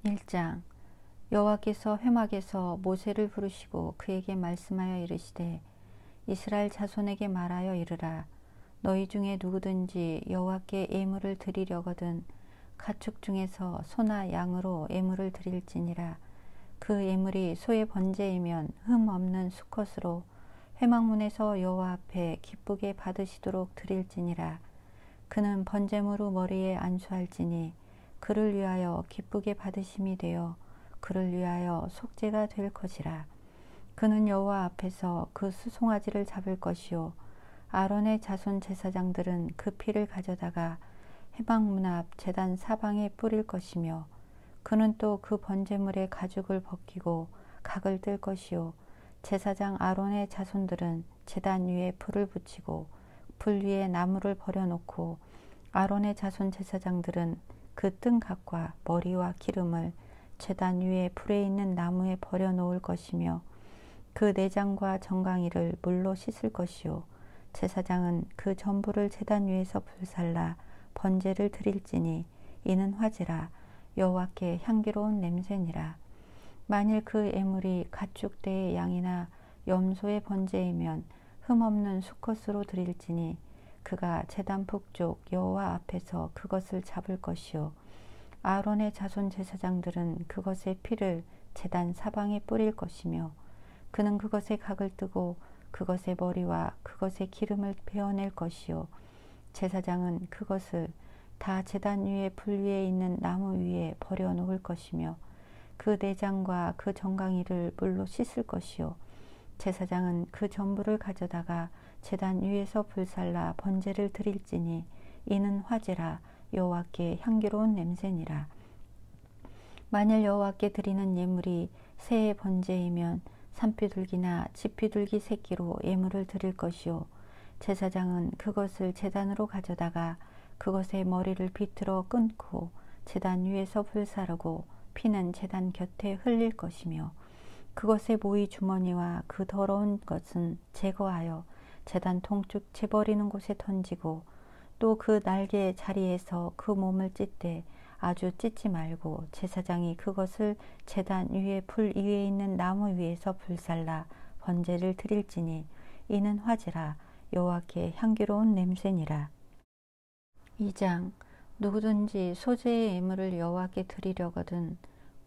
1장. 여호와께서 회막에서 모세를 부르시고 그에게 말씀하여 이르시되 이스라엘 자손에게 말하여 이르라. 너희 중에 누구든지 여호와께 예물을 드리려거든 가축 중에서 소나 양으로 예물을 드릴지니라. 그 예물이 소의 번제이면 흠 없는 수컷으로 회막문에서 여호와 앞에 기쁘게 받으시도록 드릴지니라. 그는 번제물로 머리에 안수할지니 그를 위하여 기쁘게 받으심이 되어 그를 위하여 속죄가 될 것이라. 그는 여호와 앞에서 그 수송아지를 잡을 것이요 아론의 자손 제사장들은 그 피를 가져다가 회막문 앞 제단 사방에 뿌릴 것이며 그는 또 그 번제물의 가죽을 벗기고 각을 뜰 것이요 제사장 아론의 자손들은 제단 위에 불을 붙이고 불 위에 나무를 버려놓고 아론의 자손 제사장들은 그 뜬 각과 머리와 기름을 제단 위에 불에 있는 나무에 버려놓을 것이며 그 내장과 정강이를 물로 씻을 것이요 제사장은 그 전부를 제단 위에서 불살라 번제를 드릴지니 이는 화제라. 여호와께 향기로운 냄새니라. 만일 그 예물이 가축대의 양이나 염소의 번제이면 흠없는 수컷으로 드릴지니 그가 제단 북쪽 여호와 앞에서 그것을 잡을 것이요 아론의 자손 제사장들은 그것의 피를 제단 사방에 뿌릴 것이며 그는 그것의 각을 뜨고 그것의 머리와 그것의 기름을 베어낼 것이요 제사장은 그것을 다 제단 위에 불 위에 있는 나무 위에 버려 놓을 것이며 그 내장과 그 정강이를 물로 씻을 것이요 제사장은 그 전부를 가져다가 제단 위에서 불살라 번제를 드릴지니 이는 화제라. 여호와께 향기로운 냄새니라. 만일 여호와께 드리는 예물이 새의 번제이면 산비둘기나 집비둘기 새끼로 예물을 드릴 것이요 제사장은 그것을 제단으로 가져다가 그것의 머리를 비틀어 끊고 제단 위에서 불사르고 피는 제단 곁에 흘릴 것이며 그것의 모이 주머니와 그 더러운 것은 제거하여 제단 통쭉 재버리는 곳에 던지고 또 그 날개 자리에서 그 몸을 찢되 아주 찢지 말고 제사장이 그것을 제단 위에 불 위에 있는 나무 위에서 불살라 번제를 드릴지니 이는 화제라. 여호와께 향기로운 냄새니라. 2장. 누구든지 소제의 예물을 여호와께 드리려거든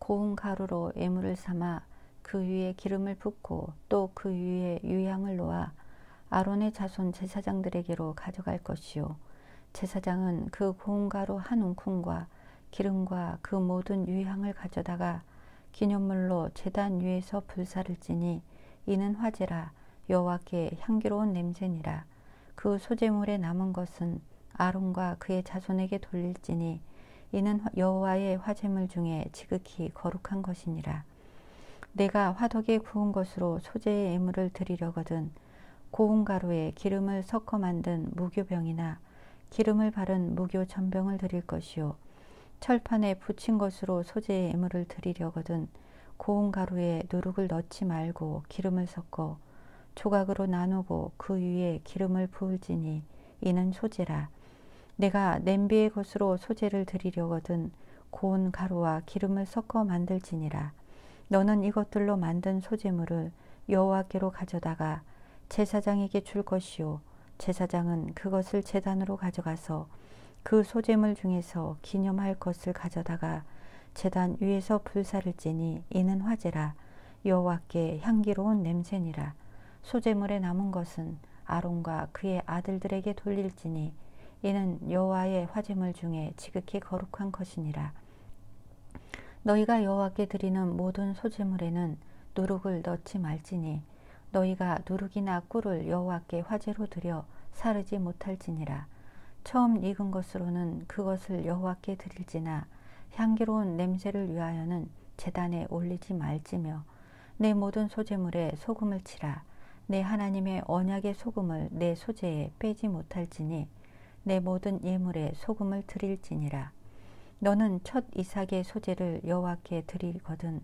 고운 가루로 예물을 삼아 그 위에 기름을 붓고 또 그 위에 유향을 놓아 아론의 자손 제사장들에게로 가져갈 것이요 제사장은 그 고운 가루 한 움큼과 기름과 그 모든 유향을 가져다가 기념물로 제단 위에서 불사를지니 이는 화제라. 여호와께 향기로운 냄새니라. 그 소제물에 남은 것은 아론과 그의 자손에게 돌릴지니 이는 여호와의 화제물 중에 지극히 거룩한 것이니라. 내가 화덕에 구운 것으로 소제의 예물을 드리려거든 고운 가루에 기름을 섞어 만든 무교병이나 기름을 바른 무교 전병을 드릴 것이요 철판에 붙인 것으로 소제의 예물을 드리려거든 고운 가루에 누룩을 넣지 말고 기름을 섞어 조각으로 나누고 그 위에 기름을 부을지니 이는 소제라. 내가 냄비의 것으로 소제를 드리려거든 고운 가루와 기름을 섞어 만들지니라. 너는 이것들로 만든 소제물을 여호와께로 가져다가 제사장에게 줄 것이요 제사장은 그것을 제단으로 가져가서 그 소제물 중에서 기념할 것을 가져다가 제단 위에서 불사를지니 이는 화제라. 여호와께 향기로운 냄새니라. 소제물에 남은 것은 아론과 그의 아들들에게 돌릴지니 이는 여호와의 화제물 중에 지극히 거룩한 것이니라. 너희가 여호와께 드리는 모든 소제물에는 누룩을 넣지 말지니 너희가 누룩이나 꿀을 여호와께 화제로 드려 사르지 못할지니라. 처음 익은 것으로는 그것을 여호와께 드릴지나 향기로운 냄새를 위하여는 제단에 올리지 말지며 내 모든 소제물에 소금을 치라. 내 하나님의 언약의 소금을 내 소제에 빼지 못할지니 내 모든 예물에 소금을 드릴지니라. 너는 첫 이삭의 소제를 여호와께 드리거든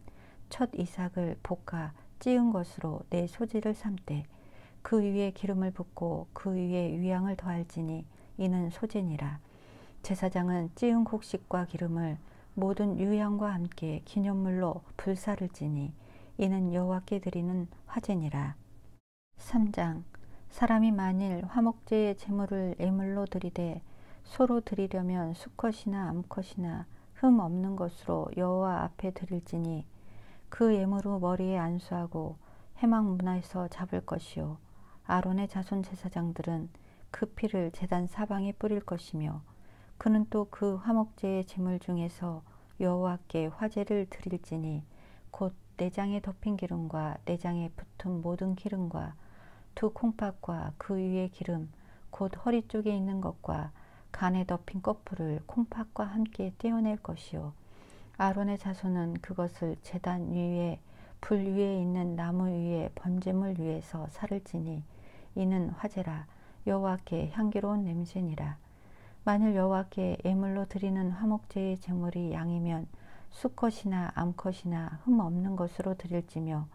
첫 이삭을 볶아 찌은 것으로 내 소제를 삼되 그 위에 기름을 붓고 그 위에 유향을 더할지니 이는 소제니라. 제사장은 찌은 곡식과 기름을 모든 유향과 함께 기념물로 불사를지니 이는 여호와께 드리는 화제니라. 3장. 사람이 만일 화목제의 제물을 예물로 드리되 소로 드리려면 수컷이나 암컷이나 흠 없는 것으로 여호와 앞에 드릴지니 그 예물로 머리에 안수하고 회막 문화에서 잡을 것이요 아론의 자손 제사장들은 그 피를 제단 사방에 뿌릴 것이며 그는 또 그 화목제의 제물 중에서 여호와께 화제를 드릴지니 곧 내장에 덮인 기름과 내장에 붙은 모든 기름과 두 콩팥과 그 위의 기름 곧 허리 쪽에 있는 것과 간에 덮인 꺼풀을 콩팥과 함께 떼어낼 것이요 아론의 자손은 그것을 제단 위에 불 위에 있는 나무 위에 번제물 위에서 살을지니 이는 화제라. 여호와께 향기로운 냄새니라. 만일 여호와께 예물로 드리는 화목제의 제물이 양이면 수컷이나 암컷이나 흠 없는 것으로 드릴지며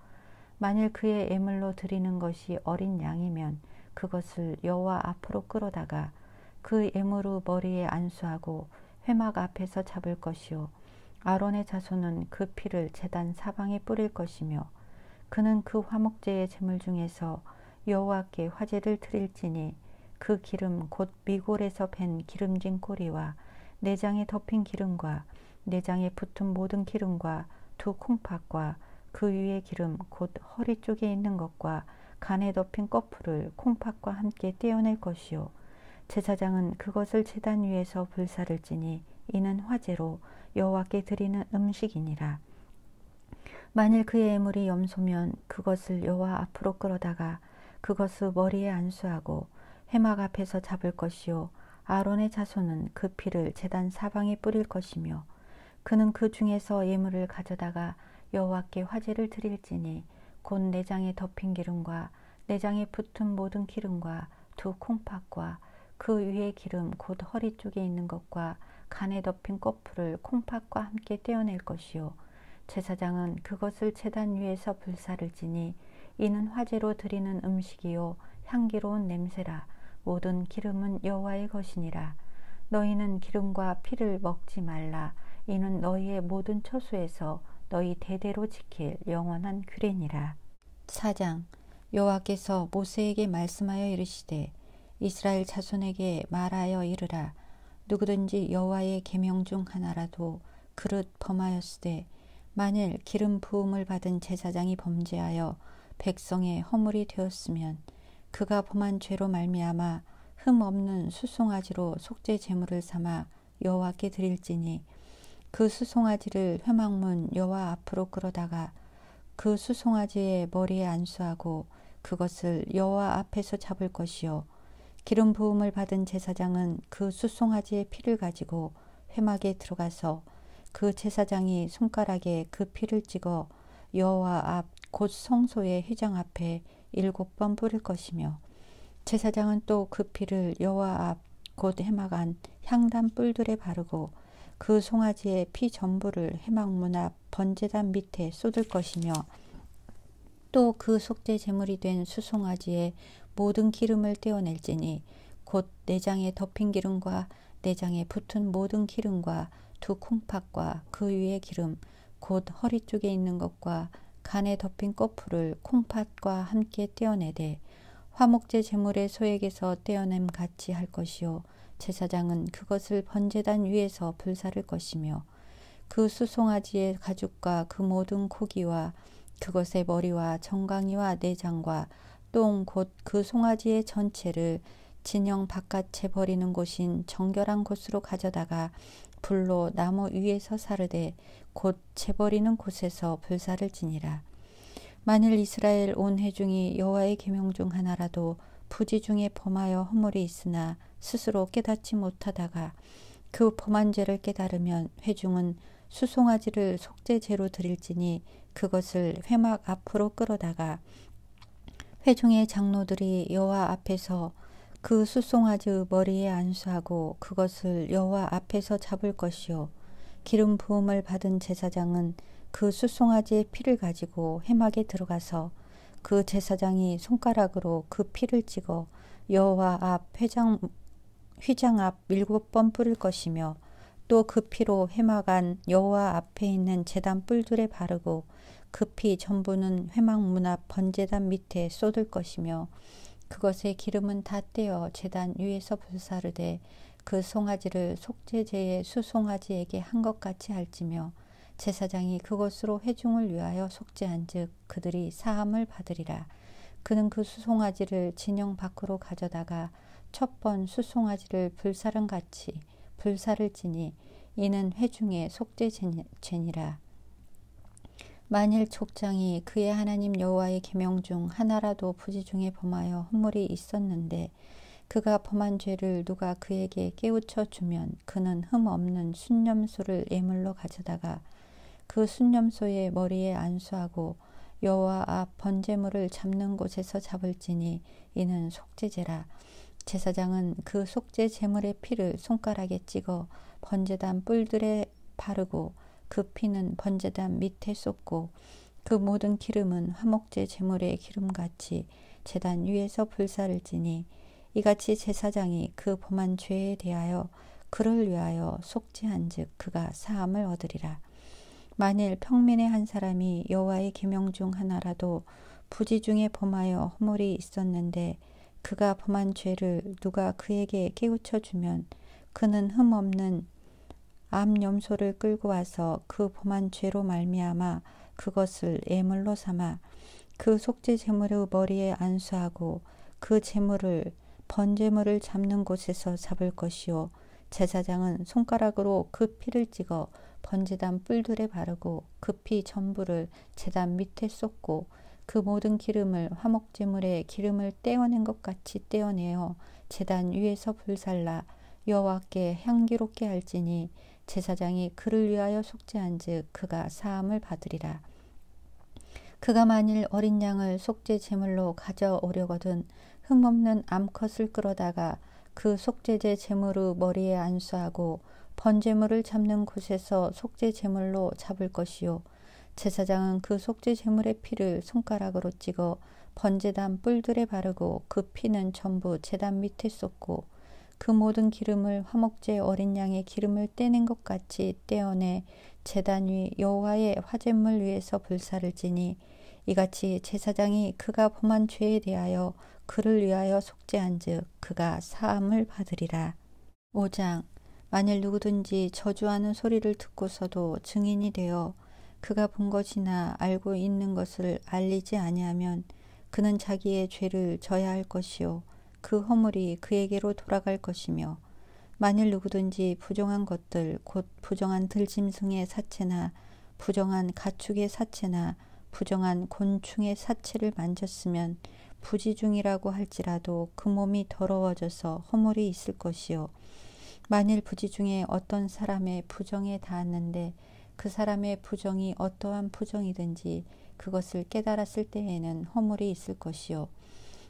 만일 그의 예물로 드리는 것이 어린 양이면 그것을 여호와 앞으로 끌어다가 그 예물의 머리에 안수하고 회막 앞에서 잡을 것이요 아론의 자손은 그 피를 제단 사방에 뿌릴 것이며 그는 그 화목제의 제물 중에서 여호와께 화제를 드릴지니 그 기름 곧 미골에서 밴 기름진 꼬리와 내장에 덮인 기름과 내장에 붙은 모든 기름과 두 콩팥과 그 위의 기름 곧 허리 쪽에 있는 것과 간에 덮인 꺼풀을 콩팥과 함께 떼어낼 것이요 제사장은 그것을 제단 위에서 불사를지니 이는 화제로 여호와께 드리는 음식이니라. 만일 그의 예물이 염소면 그것을 여호와 앞으로 끌어다가 그것을 머리에 안수하고 회막 앞에서 잡을 것이요 아론의 자손은 그 피를 제단 사방에 뿌릴 것이며 그는 그 중에서 예물을 가져다가 여호와께 화제를 드릴지니 곧 내장에 덮인 기름과 내장에 붙은 모든 기름과 두 콩팥과 그 위의 기름 곧 허리 쪽에 있는 것과 간에 덮인 꺼풀을 콩팥과 함께 떼어낼 것이요 제사장은 그것을 제단 위에서 불사를지니 이는 화제로 드리는 음식이요 향기로운 냄새라. 모든 기름은 여호와의 것이니라. 너희는 기름과 피를 먹지 말라. 이는 너희의 모든 처소에서 너희 대대로 지킬 영원한 규례니라. 4장. 여호와께서 모세에게 말씀하여 이르시되 이스라엘 자손에게 말하여 이르라. 누구든지 여호와의 계명 중 하나라도 그릇 범하였으되 만일 기름 부음을 받은 제사장이 범죄하여 백성의 허물이 되었으면 그가 범한 죄로 말미암아 흠 없는 수송아지로 속죄 제물을 삼아 여호와께 드릴지니 그 수송아지를 회막문 여호와 앞으로 끌어다가 그 수송아지의 머리에 안수하고 그것을 여호와 앞에서 잡을 것이요 기름 부음을 받은 제사장은 그 수송아지의 피를 가지고 회막에 들어가서 그 제사장이 손가락에 그 피를 찍어 여호와 앞 곧 성소의 휘장 앞에 7번 뿌릴 것이며 제사장은 또 그 피를 여호와 앞 곧 회막 안 향단 뿔들에 바르고 그 송아지의 피 전부를 회막문 앞 번제단 밑에 쏟을 것이며 또 그 속죄 제물이 된 수송아지의 모든 기름을 떼어낼지니 곧 내장에 덮인 기름과 내장에 붙은 모든 기름과 두 콩팥과 그 위의 기름 곧 허리 쪽에 있는 것과 간에 덮인 꺼풀을 콩팥과 함께 떼어내되 화목제 제물의 소액에서 떼어냄 같이 할 것이요 제사장은 그것을 번제단 위에서 불사를 것이며 그 수송아지의 가죽과 그 모든 고기와 그것의 머리와 정강이와 내장과 똥 곧 그 송아지의 전체를 진영 바깥에 버리는 곳인 정결한 곳으로 가져다가 불로 나무 위에서 사르되 곧 재버리는 곳에서 불사를 지니라. 만일 이스라엘 온 회중이 여호와의 계명 중 하나라도 부지 중에 범하여 허물이 있으나 스스로 깨닫지 못하다가 그 범한 죄를 깨달으면 회중은 수송아지를 속죄제로 드릴지니 그것을 회막 앞으로 끌어다가 회중의 장로들이 여호와 앞에서 그 수송아지의 머리에 안수하고 그것을 여호와 앞에서 잡을 것이요 기름 부음을 받은 제사장은 그 수송아지의 피를 가지고 회막에 들어가서 그 제사장이 손가락으로 그 피를 찍어 여호와 앞 휘장 앞 7번 뿌릴 것이며 또 그 피로 회막안 여호와 앞에 있는 제단 뿔들에 바르고 그 피 전부는 회막 문 앞 번제단 밑에 쏟을 것이며 그것의 기름은 다 떼어 제단 위에서 불사르되 그 송아지를 속죄제의 수송아지에게 한 것 같이 할지며 제사장이 그것으로 회중을 위하여 속죄한즉 그들이 사함을 받으리라. 그는 그 수송아지를 진영 밖으로 가져다가 첫 번 수송아지를 불사른같이 불사를지니 이는 회중의 속죄죄니라. 만일 족장이 그의 하나님 여호와의 계명 중 하나라도 부지 중에 범하여 허물이 있었는데 그가 범한 죄를 누가 그에게 깨우쳐 주면 그는 흠 없는 순념소를 예물로 가져다가 그 순념소의 머리에 안수하고 여호와 앞 번제물을 잡는 곳에서 잡을지니 이는 속죄제라. 제사장은 그 속죄 제물의 피를 손가락에 찍어 번제단 뿔들에 바르고 그 피는 번제단 밑에 쏟고 그 모든 기름은 화목제 제물의 기름같이 제단 위에서 불사를지니 이같이 제사장이 그 범한 죄에 대하여 그를 위하여 속죄한즉 그가 사함을 얻으리라. 만일 평민의 한 사람이 여호와의 계명 중 하나라도 부지 중에 범하여 허물이 있었는데 그가 범한 죄를 누가 그에게 깨우쳐 주면 그는 흠 없는 암 염소를 끌고 와서 그 범한 죄로 말미암아 그것을 예물로 삼아 그 속죄 제물의 머리에 안수하고 그 제물을 번제물을 잡는 곳에서 잡을 것이요 제사장은 손가락으로 그 피를 찍어 번제단 뿔들에 바르고 그 피 전부를 제단 밑에 쏟고 그 모든 기름을 화목제물에 기름을 떼어낸 것 같이 떼어내어 제단 위에서 불살라 여호와께 향기롭게 할지니 제사장이 그를 위하여 속죄한즉 그가 사함을 받으리라. 그가 만일 어린 양을 속죄 제물로 가져오려거든 흠없는 암컷을 끌어다가 그 속죄제 제물의 머리에 안수하고 번제물을 잡는 곳에서 속죄 제물로 잡을 것이요 제사장은 그 속죄 제물의 피를 손가락으로 찍어 번제단 뿔들에 바르고 그 피는 전부 제단 밑에 쏟고 그 모든 기름을 화목제 어린 양의 기름을 떼낸 것 같이 떼어내 제단 위 여호와의 화제물 위에서 불사를지니 이같이 제사장이 그가 범한 죄에 대하여 그를 위하여 속죄한즉 그가 사함을 받으리라. 5장. 만일 누구든지 저주하는 소리를 듣고서도 증인이 되어 그가 본 것이나 알고 있는 것을 알리지 아니하면 그는 자기의 죄를 져야 할 것이요 그 허물이 그에게로 돌아갈 것이며 만일 누구든지 부정한 것들 곧 부정한 들짐승의 사체나 부정한 가축의 사체나 부정한 곤충의 사체를 만졌으면 부지중이라고 할지라도 그 몸이 더러워져서 허물이 있을 것이요 만일 부지 중에 어떤 사람의 부정에 닿았는데 그 사람의 부정이 어떠한 부정이든지 그것을 깨달았을 때에는 허물이 있을 것이요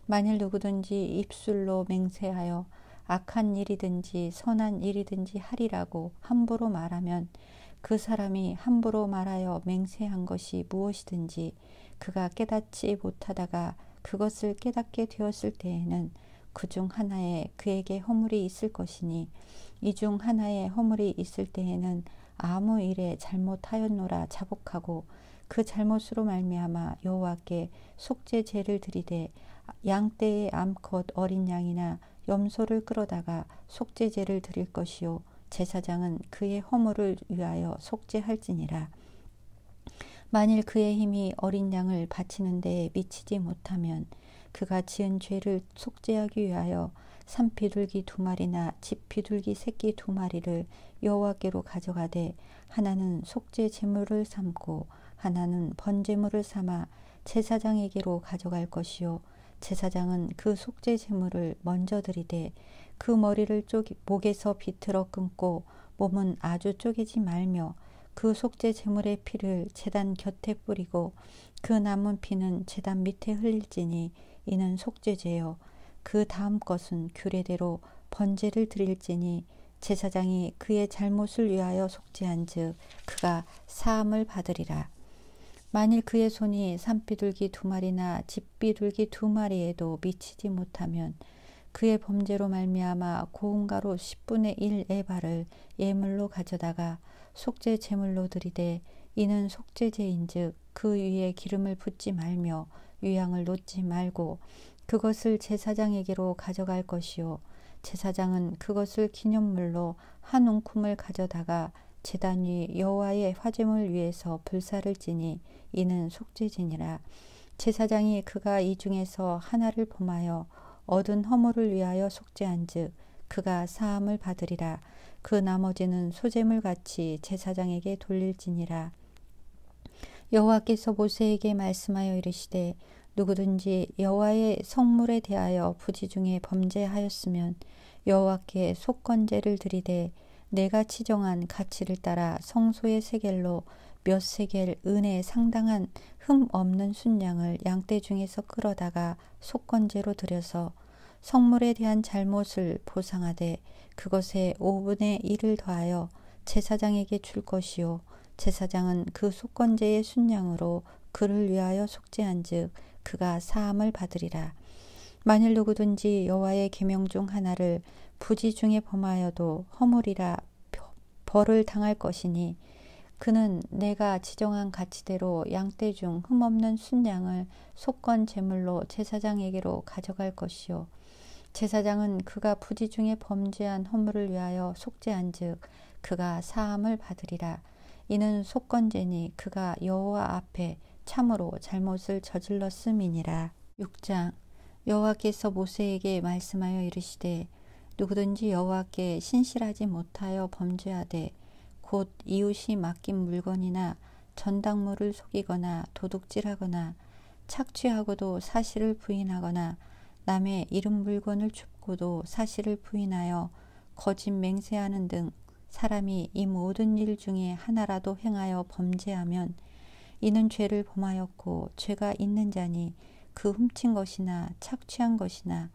만일 누구든지 입술로 맹세하여 악한 일이든지 선한 일이든지 하리라고 함부로 말하면 그 사람이 함부로 말하여 맹세한 것이 무엇이든지 그가 깨닫지 못하다가 그것을 깨닫게 되었을 때에는 그 중 하나에 그에게 허물이 있을 것이니 이 중 하나에 허물이 있을 때에는 아무 일에 잘못하였노라 자복하고 그 잘못으로 말미암아 여호와께 속죄제를 드리되 양떼의 암컷 어린 양이나 염소를 끌어다가 속죄제를 드릴 것이요 제사장은 그의 허물을 위하여 속죄할지니라. 만일 그의 힘이 어린 양을 바치는 데에 미치지 못하면 그가 지은 죄를 속죄하기 위하여 산비둘기 2마리나 집비둘기 새끼 2마리를 여호와께로 가져가되 하나는 속죄 제물을 삼고 하나는 번제물을 삼아 제사장에게로 가져갈 것이요 제사장은 그 속죄 제물을 먼저 드리되 그 머리를 목에서 비틀어 끊고 몸은 아주 쪼개지 말며 그 속죄 제물의 피를 제단 곁에 뿌리고 그 남은 피는 제단 밑에 흘릴지니 이는 속죄제요 그 다음 것은 규례대로 번제를 드릴지니 제사장이 그의 잘못을 위하여 속죄한즉 그가 사함을 받으리라. 만일 그의 손이 산비둘기 2마리나 집비둘기 2마리에도 미치지 못하면 그의 범죄로 말미암아 고운 가루 10분의 1 에바를 예물로 가져다가 속죄 제물로 드리되 이는 속죄제인즉 그 위에 기름을 붓지 말며 유향을 놓지 말고 그것을 제사장에게로 가져갈 것이요 제사장은 그것을 기념물로 한 웅큼을 가져다가 제단 위 여호와의 화제물 위에서 불사를 지니 이는 속죄제니라. 제사장이 그가 이 중에서 하나를 범하여 얻은 허물을 위하여 속죄한즉 그가 사함을 받으리라. 그 나머지는 소제물 같이 제사장에게 돌릴지니라. 여호와께서 모세에게 말씀하여 이르시되 누구든지 여호와의 성물에 대하여 부지 중에 범죄하였으면 여호와께 속건제를 드리되 내가 지정한 가치를 따라 성소의 세겔로 몇 세겔 은에 상당한 흠 없는 순양을 양떼 중에서 끌어다가 속건제로 드려서 성물에 대한 잘못을 보상하되 그것에 5분의 1을 더하여 제사장에게 줄 것이요 제사장은 그 속건제의 순양으로 그를 위하여 속죄한즉 그가 사함을 받으리라. 만일 누구든지 여호와의 계명 중 하나를 부지 중에 범하여도 허물이라 벌을 당할 것이니 그는 내가 지정한 가치대로 양떼 중 흠없는 순양을 속건 제물로 제사장에게로 가져갈 것이요 제사장은 그가 부지 중에 범죄한 허물을 위하여 속죄한즉 그가 사함을 받으리라. 이는 속건제니 그가 여호와 앞에 참으로 잘못을 저질렀음이니라. 6장 여호와께서 모세에게 말씀하여 이르시되 누구든지 여호와께 신실하지 못하여 범죄하되 곧 이웃이 맡긴 물건이나 전당물을 속이거나 도둑질하거나 착취하고도 사실을 부인하거나 남의 잃은 물건을 줍고도 사실을 부인하여 거짓 맹세하는 등 사람이 이 모든 일 중에 하나라도 행하여 범죄하면 이는 죄를 범하였고 죄가 있는 자니 그 훔친 것이나 착취한 것이나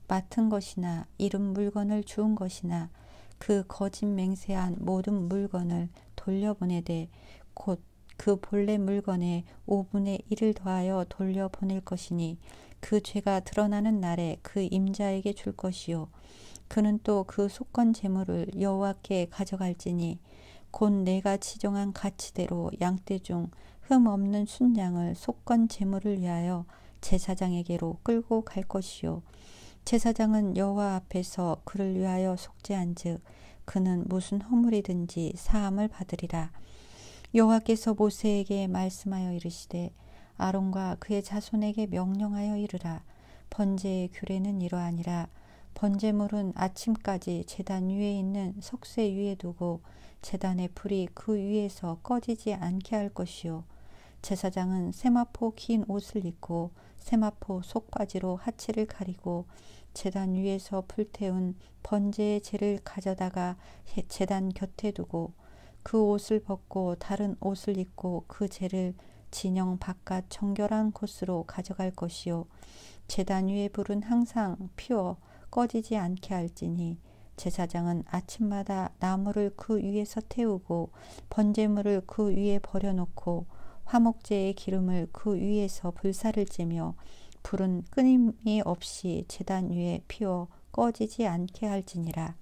맡은 것이나 잃은 물건을 주운 것이나 그 거짓 맹세한 모든 물건을 돌려보내되 곧 그 본래 물건의 5분의 1을 더하여 돌려보낼 것이니 그 죄가 드러나는 날에 그 임자에게 줄 것이요 그는 또 그 속건 제물을 여호와께 가져갈지니 곧 내가 지정한 가치대로 양떼 중 흠 없는 순양을 속건 제물을 위하여 제사장에게로 끌고 갈 것이요 제사장은 여호와 앞에서 그를 위하여 속죄한즉 그는 무슨 허물이든지 사함을 받으리라. 여호와께서 모세에게 말씀하여 이르시되 아론과 그의 자손에게 명령하여 이르라. 번제의 규례는 이러하니라. 번제물은 아침까지 제단 위에 있는 석쇠 위에 두고 제단의 불이 그 위에서 꺼지지 않게 할 것이요 제사장은 세마포 긴 옷을 입고 세마포 속바지로 하체를 가리고 제단 위에서 불태운 번제의 재를 가져다가 제단 곁에 두고 그 옷을 벗고 다른 옷을 입고 그 재를 진영 바깥 정결한 곳으로 가져갈 것이요 제단 위의 불은 항상 피워 꺼지지 않게 할지니 제사장은 아침마다 나무를 그 위에서 태우고 번제물을 그 위에 버려놓고 화목제의 기름을 그 위에서 불사를 쬐며 불은 끊임이 없이 제단 위에 피워 꺼지지 않게 할지니라.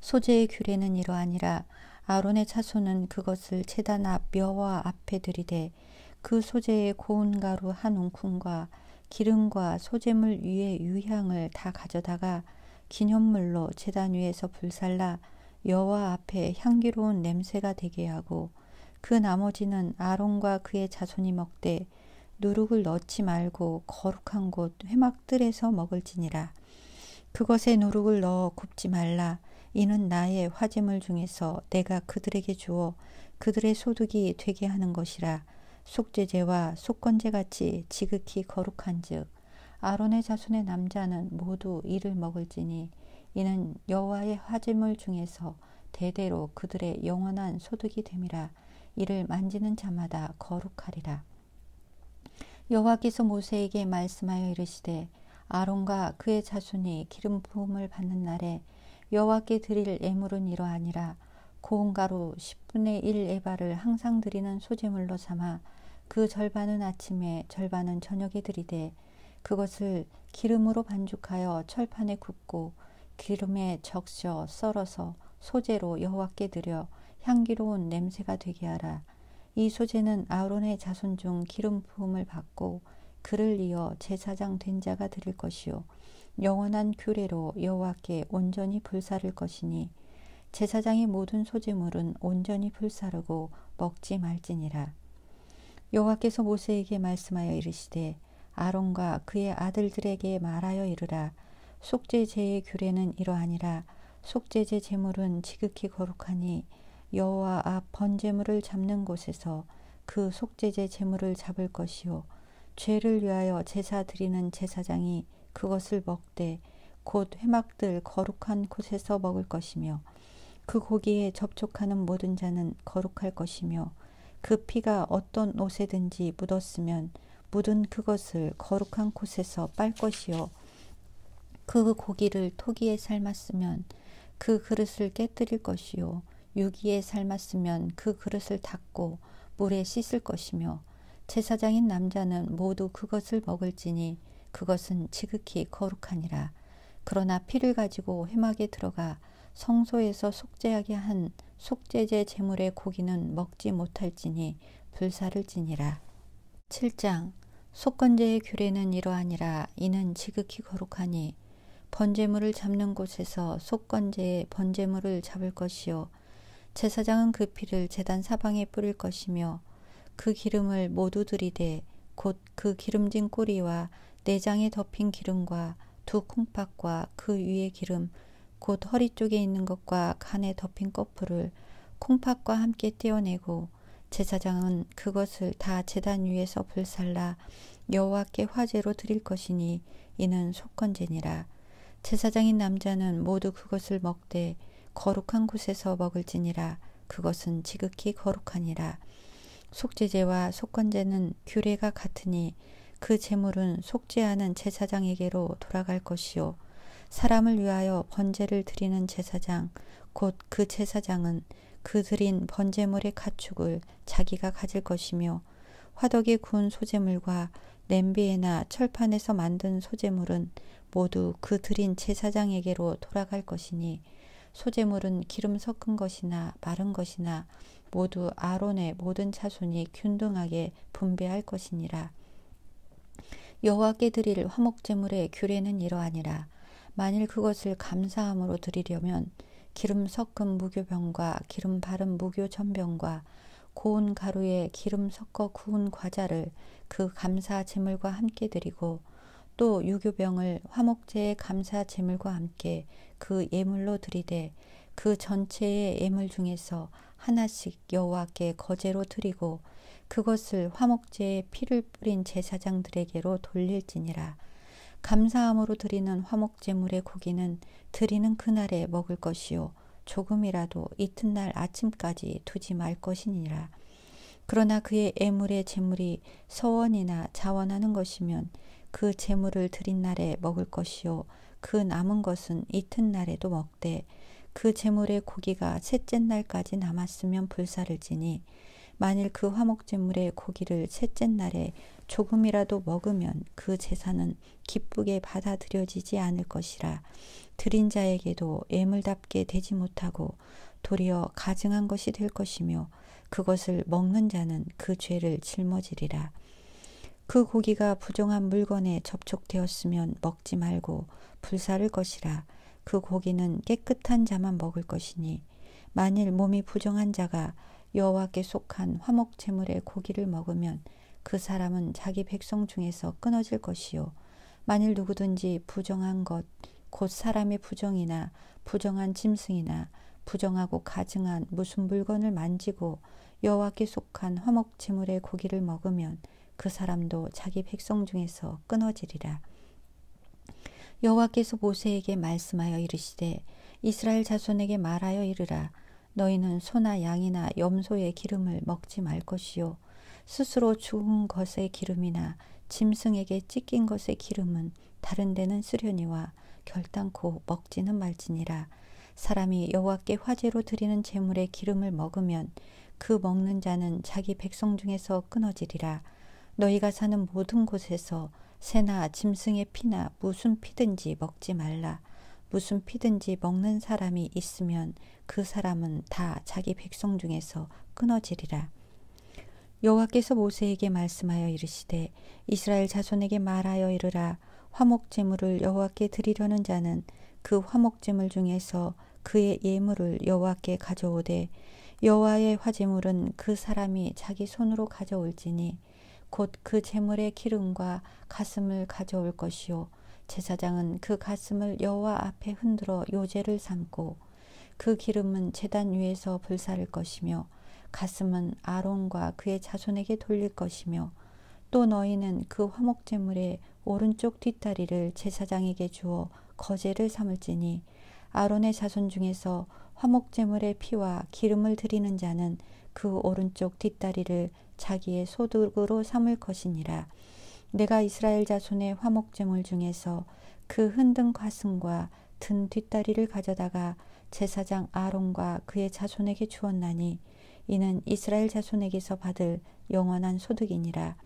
소제의 규례는 이러하니라. 아론의 자손은 그것을 제단 앞 여호와 앞에 들이되 그 소제의 고운 가루 한 웅큼과 기름과 소제물 위에 유향을 다 가져다가 기념물로 제단 위에서 불살라 여호와 앞에 향기로운 냄새가 되게 하고 그 나머지는 아론과 그의 자손이 먹되 누룩을 넣지 말고 거룩한 곳 회막들에서 먹을지니라. 그것에 누룩을 넣어 굽지 말라. 이는 나의 화제물 중에서 내가 그들에게 주어 그들의 소득이 되게 하는 것이라. 속죄제와 속건제같이 지극히 거룩한즉 아론의 자손의 남자는 모두 이를 먹을지니 이는 여호와의 화제물 중에서 대대로 그들의 영원한 소득이 됨이라. 이를 만지는 자마다 거룩하리라. 여호와께서 모세에게 말씀하여 이르시되 아론과 그의 자손이 기름 부음을 받는 날에 여호와께 드릴 예물은 이러하니라. 고운 가루 10분의 1 에바를 항상 드리는 소제물로 삼아 그 절반은 아침에 절반은 저녁에 드리되 그것을 기름으로 반죽하여 철판에 굽고 기름에 적셔 썰어서 소재로 여호와께 드려 향기로운 냄새가 되게 하라. 이 소재는 아론의 자손 중 기름 부음을 받고 그를 이어 제사장 된 자가 드릴 것이요 영원한 규례로 여호와께 온전히 불사를 것이니 제사장의 모든 소재물은 온전히 불사르고 먹지 말지니라. 여호와께서 모세에게 말씀하여 이르시되 아론과 그의 아들들에게 말하여 이르라. 속죄제의 규례는 이러하니라. 속죄제 제물은 지극히 거룩하니 여호와 앞 번제물을 잡는 곳에서 그 속죄제 제물을 잡을 것이요 죄를 위하여 제사 드리는 제사장이 그것을 먹되 곧 회막들 거룩한 곳에서 먹을 것이며 그 고기에 접촉하는 모든 자는 거룩할 것이며 그 피가 어떤 옷에든지 묻었으면 묻은 그것을 거룩한 곳에서 빨 것이요 그 고기를 토기에 삶았으면 그 그릇을 깨뜨릴 것이요 유기에 삶았으면 그 그릇을 닦고 물에 씻을 것이며 제사장인 남자는 모두 그것을 먹을지니 그것은 지극히 거룩하니라. 그러나 피를 가지고 회막에 들어가 성소에서 속죄하게 한 속죄제 제물의 고기는 먹지 못할지니 불사를지니라. 7장 속건제의 규례는 이러하니라. 이는 지극히 거룩하니 번제물을 잡는 곳에서 속건제의 번제물을 잡을 것이요 제사장은 그 피를 제단 사방에 뿌릴 것이며 그 기름을 모두 들이되 곧 그 기름진 꼬리와 내장에 덮인 기름과 두 콩팥과 그 위의 기름 곧 허리 쪽에 있는 것과 간에 덮인 거풀을 콩팥과 함께 떼어내고 제사장은 그것을 다 제단 위에서 불살라 여호와께 화제로 드릴 것이니 이는 속건제니라. 제사장인 남자는 모두 그것을 먹되 거룩한 곳에서 먹을지니라. 그것은 지극히 거룩하니라. 속죄제와 속건제는 규례가 같으니 그 제물은 속죄하는 제사장에게로 돌아갈 것이요 사람을 위하여 번제를 드리는 제사장 곧 그 제사장은 그 드린 번제물의 가축을 자기가 가질 것이며 화덕에 구운 소제물과 냄비에나 철판에서 만든 소제물은 모두 그 드린 제사장에게로 돌아갈 것이니 소제물은 기름 섞은 것이나 마른 것이나 모두 아론의 모든 자손이 균등하게 분배할 것이니라. 여호와께 드릴 화목제물의 규례는 이러하니라. 만일 그것을 감사함으로 드리려면 기름 섞은 무교병과 기름 바른 무교전병과 고운 가루에 기름 섞어 구운 과자를 그 감사 제물과 함께 드리고 또 유교병을 화목제의 감사 제물과 함께 그 예물로 드리되 그 전체의 예물 중에서 하나씩 여호와께 거제로 드리고 그것을 화목제에 피를 뿌린 제사장들에게로 돌릴지니라. 감사함으로 드리는 화목제물의 고기는 드리는 그날에 먹을 것이요 조금이라도 이튿날 아침까지 두지 말 것이니라. 그러나 그의 예물의 제물이 서원이나 자원하는 것이면 그 제물을 드린 날에 먹을 것이요 그 남은 것은 이튿날에도 먹되 그 제물의 고기가 셋째 날까지 남았으면 불사를지니 만일 그 화목제물의 고기를 셋째 날에 조금이라도 먹으면 그 제사는 기쁘게 받아들여지지 않을 것이라. 드린 자에게도 예물답게 되지 못하고 도리어 가증한 것이 될 것이며 그것을 먹는 자는 그 죄를 짊어지리라. 그 고기가 부정한 물건에 접촉되었으면 먹지 말고 불사를 것이라. 그 고기는 깨끗한 자만 먹을 것이니 만일 몸이 부정한 자가 여호와께 속한 화목제물의 고기를 먹으면 그 사람은 자기 백성 중에서 끊어질 것이요 만일 누구든지 부정한 것 곧 사람의 부정이나 부정한 짐승이나 부정하고 가증한 무슨 물건을 만지고 여호와께 속한 화목제물의 고기를 먹으면 그 사람도 자기 백성 중에서 끊어지리라. 여호와께서 모세에게 말씀하여 이르시되 이스라엘 자손에게 말하여 이르라. 너희는 소나 양이나 염소의 기름을 먹지 말 것이요 스스로 죽은 것의 기름이나 짐승에게 찢긴 것의 기름은 다른 데는 쓰려니와 결단코 먹지는 말지니라. 사람이 여호와께 화제로 드리는 제물의 기름을 먹으면 그 먹는 자는 자기 백성 중에서 끊어지리라. 너희가 사는 모든 곳에서 새나 짐승의 피나 무슨 피든지 먹지 말라. 무슨 피든지 먹는 사람이 있으면 그 사람은 다 자기 백성 중에서 끊어지리라. 여호와께서 모세에게 말씀하여 이르시되 이스라엘 자손에게 말하여 이르라. 화목제물을 여호와께 드리려는 자는 그 화목제물 중에서 그의 예물을 여호와께 가져오되 여호와의 화제물은 그 사람이 자기 손으로 가져올지니 곧 그 제물의 기름과 가슴을 가져올 것이요 제사장은 그 가슴을 여호와 앞에 흔들어 요제를 삼고 그 기름은 제단 위에서 불사를 것이며 가슴은 아론과 그의 자손에게 돌릴 것이며 또 너희는 그 화목제물의 오른쪽 뒷다리를 제사장에게 주어 거제를 삼을지니 아론의 자손 중에서 화목제물의 피와 기름을 드리는 자는 그 오른쪽 뒷다리를 자기의 소득으로 삼을 것이니라. 내가 이스라엘 자손의 화목제물 중에서 그 흔든 가슴과 든 뒷다리를 가져다가 제사장 아론과 그의 자손에게 주었나니 이는 이스라엘 자손에게서 받을 영원한 소득이니라.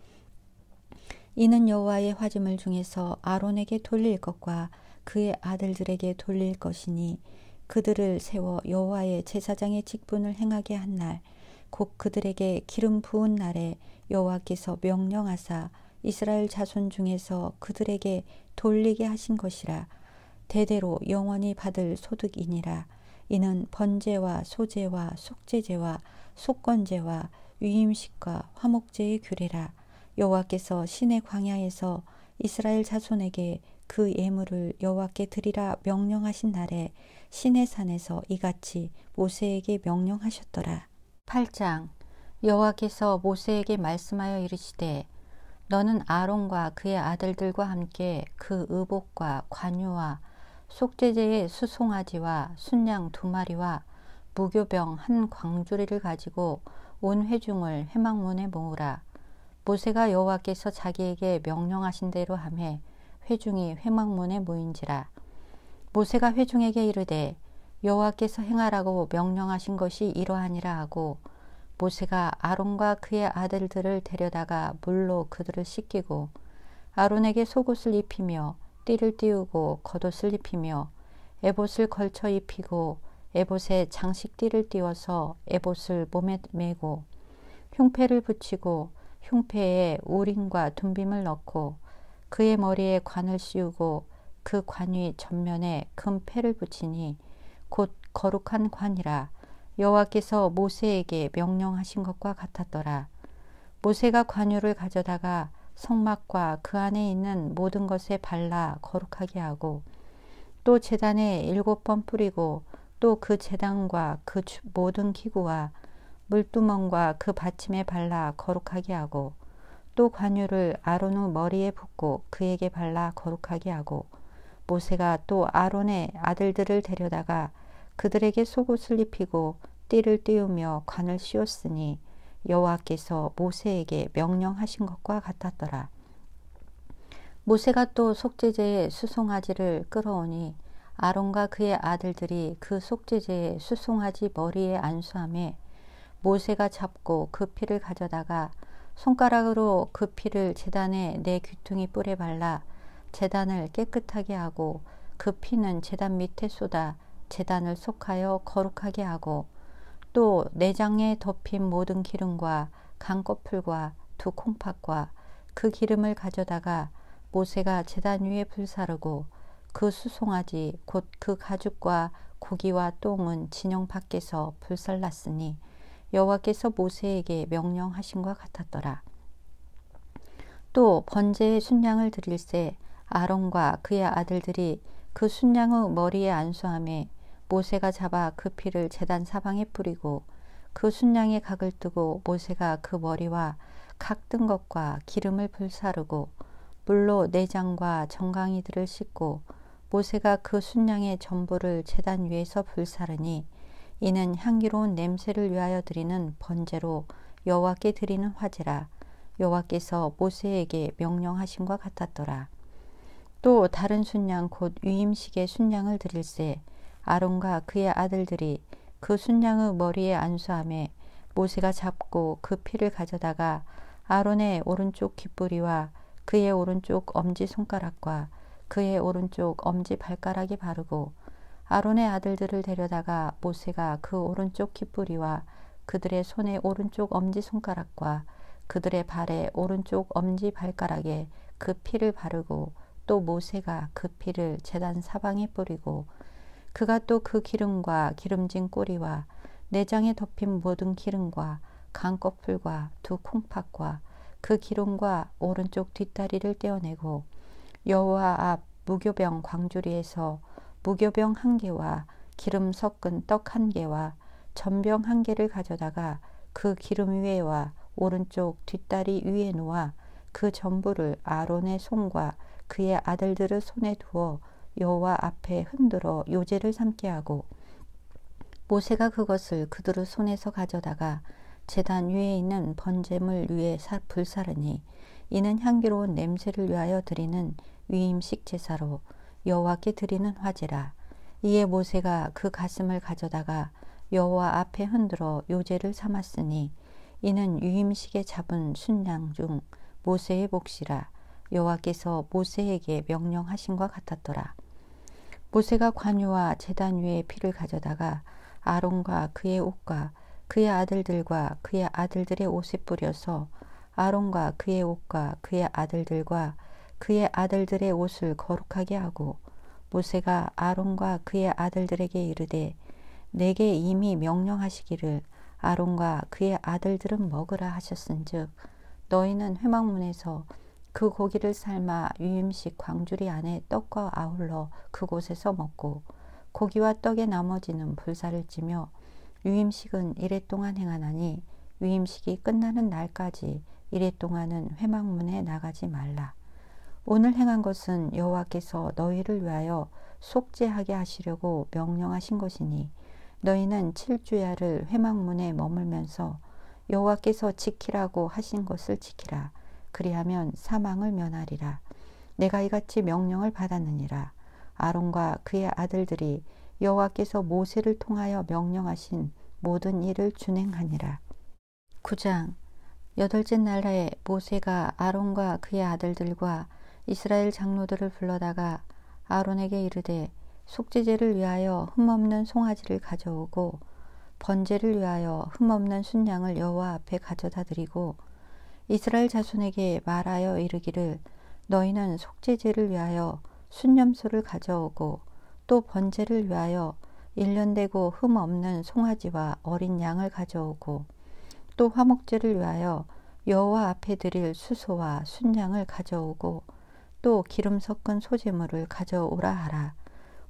이는 여호와의 화제물 중에서 아론에게 돌릴 것과 그의 아들들에게 돌릴 것이니 그들을 세워 여호와의 제사장의 직분을 행하게 한 날 곧 그들에게 기름 부은 날에 여호와께서 명령하사 이스라엘 자손 중에서 그들에게 돌리게 하신 것이라. 대대로 영원히 받을 소득이니라. 이는 번제와 소제와 속죄제와 속건제와 위임식과 화목제의 규례라. 여호와께서 시내 광야에서 이스라엘 자손에게 그 예물을 여호와께 드리라 명령하신 날에 시내산에서 이같이 모세에게 명령하셨더라. 8장. 여호와께서 모세에게 말씀하여 이르시되 너는 아론과 그의 아들들과 함께 그 의복과 관유와 속죄제의 수송아지와 순양 2마리와 무교병 한 광주리를 가지고 온 회중을 회막문에 모으라. 모세가 여호와께서 자기에게 명령하신 대로 하매 회중이 회막문에 모인지라. 모세가 회중에게 이르되 여호와께서 행하라고 명령하신 것이 이러하니라 하고 모세가 아론과 그의 아들들을 데려다가 물로 그들을 씻기고 아론에게 속옷을 입히며 띠를 띄우고 겉옷을 입히며 에봇을 걸쳐 입히고 에봇에 장식띠를 띄워서 에봇을 몸에 메고 흉패를 붙이고 흉패에 우림과 둠빔을 넣고 그의 머리에 관을 씌우고 그 관 위 전면에 금패를 붙이니 곧 거룩한 관이라. 여호와께서 모세에게 명령하신 것과 같았더라. 모세가 관유를 가져다가 성막과 그 안에 있는 모든 것에 발라 거룩하게 하고 또 제단에 7번 뿌리고 또 그 제단과 그 모든 기구와 물두멍과 그 받침에 발라 거룩하게 하고 또 관유를 아론의 머리에 붓고 그에게 발라 거룩하게 하고 모세가 또 아론의 아들들을 데려다가 그들에게 속옷을 입히고 띠를 띄우며 관을 씌웠으니 여호와께서 모세에게 명령하신 것과 같았더라. 모세가 또 속죄제의 수송아지를 끌어오니 아론과 그의 아들들이 그 속죄제의 수송아지 머리에 안수하매 모세가 잡고 그 피를 가져다가 손가락으로 그 피를 제단에 네 귀퉁이 뿔에 발라 제단을 깨끗하게 하고 그 피는 제단 밑에 쏟아 제단을 속하여 거룩하게 하고 또 내장에 덮인 모든 기름과 강꺼풀과 2 콩팥과 그 기름을 가져다가 모세가 제단 위에 불사르고 그 수송아지 곧 그 가죽과 고기와 똥은 진영 밖에서 불살랐으니 여호와께서 모세에게 명령하신 것 같았더라. 또 번제의 순양을 드릴새 아론과 그의 아들들이 그 순양의 머리에 안수하매 모세가 잡아 그 피를 제단 사방에 뿌리고 그 순양의 각을 뜨고 모세가 그 머리와 각 뜬 것과 기름을 불사르고 물로 내장과 정강이들을 씻고 모세가 그 순양의 전부를 제단 위에서 불사르니 이는 향기로운 냄새를 위하여 드리는 번제로 여호와께 드리는 화제라. 여호와께서 모세에게 명령하신 것 같았더라. 또 다른 순양 곧 위임식의 순양을 드릴새 아론과 그의 아들들이 그 순양의 머리에 안수하매 모세가 잡고 그 피를 가져다가 아론의 오른쪽 귓부리와 그의 오른쪽 엄지손가락과 그의 오른쪽 엄지발가락에 바르고 아론의 아들들을 데려다가 모세가 그 오른쪽 깃뿌리와 그들의 손의 오른쪽 엄지손가락과 그들의 발의 오른쪽 엄지발가락에 그 피를 바르고 또 모세가 그 피를 제단 사방에 뿌리고 그가 또 그 기름과 기름진 꼬리와 내장에 덮인 모든 기름과 강꺼풀과 두 콩팥과 그 기름과 오른쪽 뒷다리를 떼어내고 여호와 앞 무교병 광주리에서 무교병 한 개와 기름 섞은 떡 한 개와 전병 한 개를 가져다가 그 기름 위에와 오른쪽 뒷다리 위에 놓아 그 전부를 아론의 손과 그의 아들들의 손에 두어 여호와 앞에 흔들어 요제를 삼게 하고 모세가 그것을 그들의 손에서 가져다가 제단 위에 있는 번제물 위에 불사르니 이는 향기로운 냄새를 위하여 드리는 위임식 제사로 여호와께 드리는 화제라. 이에 모세가 그 가슴을 가져다가 여호와 앞에 흔들어 요제를 삼았으니 이는 위임식에 잡은 순양 중 모세의 몫이라. 여호와께서 모세에게 명령하신과 같았더라. 모세가 관유와 제단 위에 피를 가져다가 아론과 그의 옷과 그의 아들들과 그의 아들들의 옷에 뿌려서 아론과 그의 옷과 그의 아들들과 그의 아들들의 옷을 거룩하게 하고 모세가 아론과 그의 아들들에게 이르되 내게 이미 명령하시기를 아론과 그의 아들들은 먹으라 하셨은즉 너희는 회막문에서 그 고기를 삶아 유임식 광주리 안에 떡과 아울러 그곳에서 먹고 고기와 떡의 나머지는 불사를 찌며 유임식은 이래 동안 행하나니 유임식이 끝나는 날까지 이래 동안은 회막문에 나가지 말라. 오늘 행한 것은 여호와께서 너희를 위하여 속죄하게 하시려고 명령하신 것이니 너희는 7주야를 회막문에 머물면서 여호와께서 지키라고 하신 것을 지키라. 그리하면 사망을 면하리라. 내가 이같이 명령을 받았느니라. 아론과 그의 아들들이 여호와께서 모세를 통하여 명령하신 모든 일을 준행하니라. 9장 여덟째 날에 모세가 아론과 그의 아들들과 이스라엘 장로들을 불러다가 아론에게 이르되 속죄제를 위하여 흠없는 송아지를 가져오고 번제를 위하여 흠없는 순양을 여호와 앞에 가져다 드리고 이스라엘 자손에게 말하여 이르기를 너희는 속죄제를 위하여 순염소를 가져오고 또 번제를 위하여 1년 되고 흠 없는 송아지와 어린 양을 가져오고 또 화목제를 위하여 여호와 앞에 드릴 수소와 순양을 가져오고 또 기름 섞은 소제물을 가져오라 하라.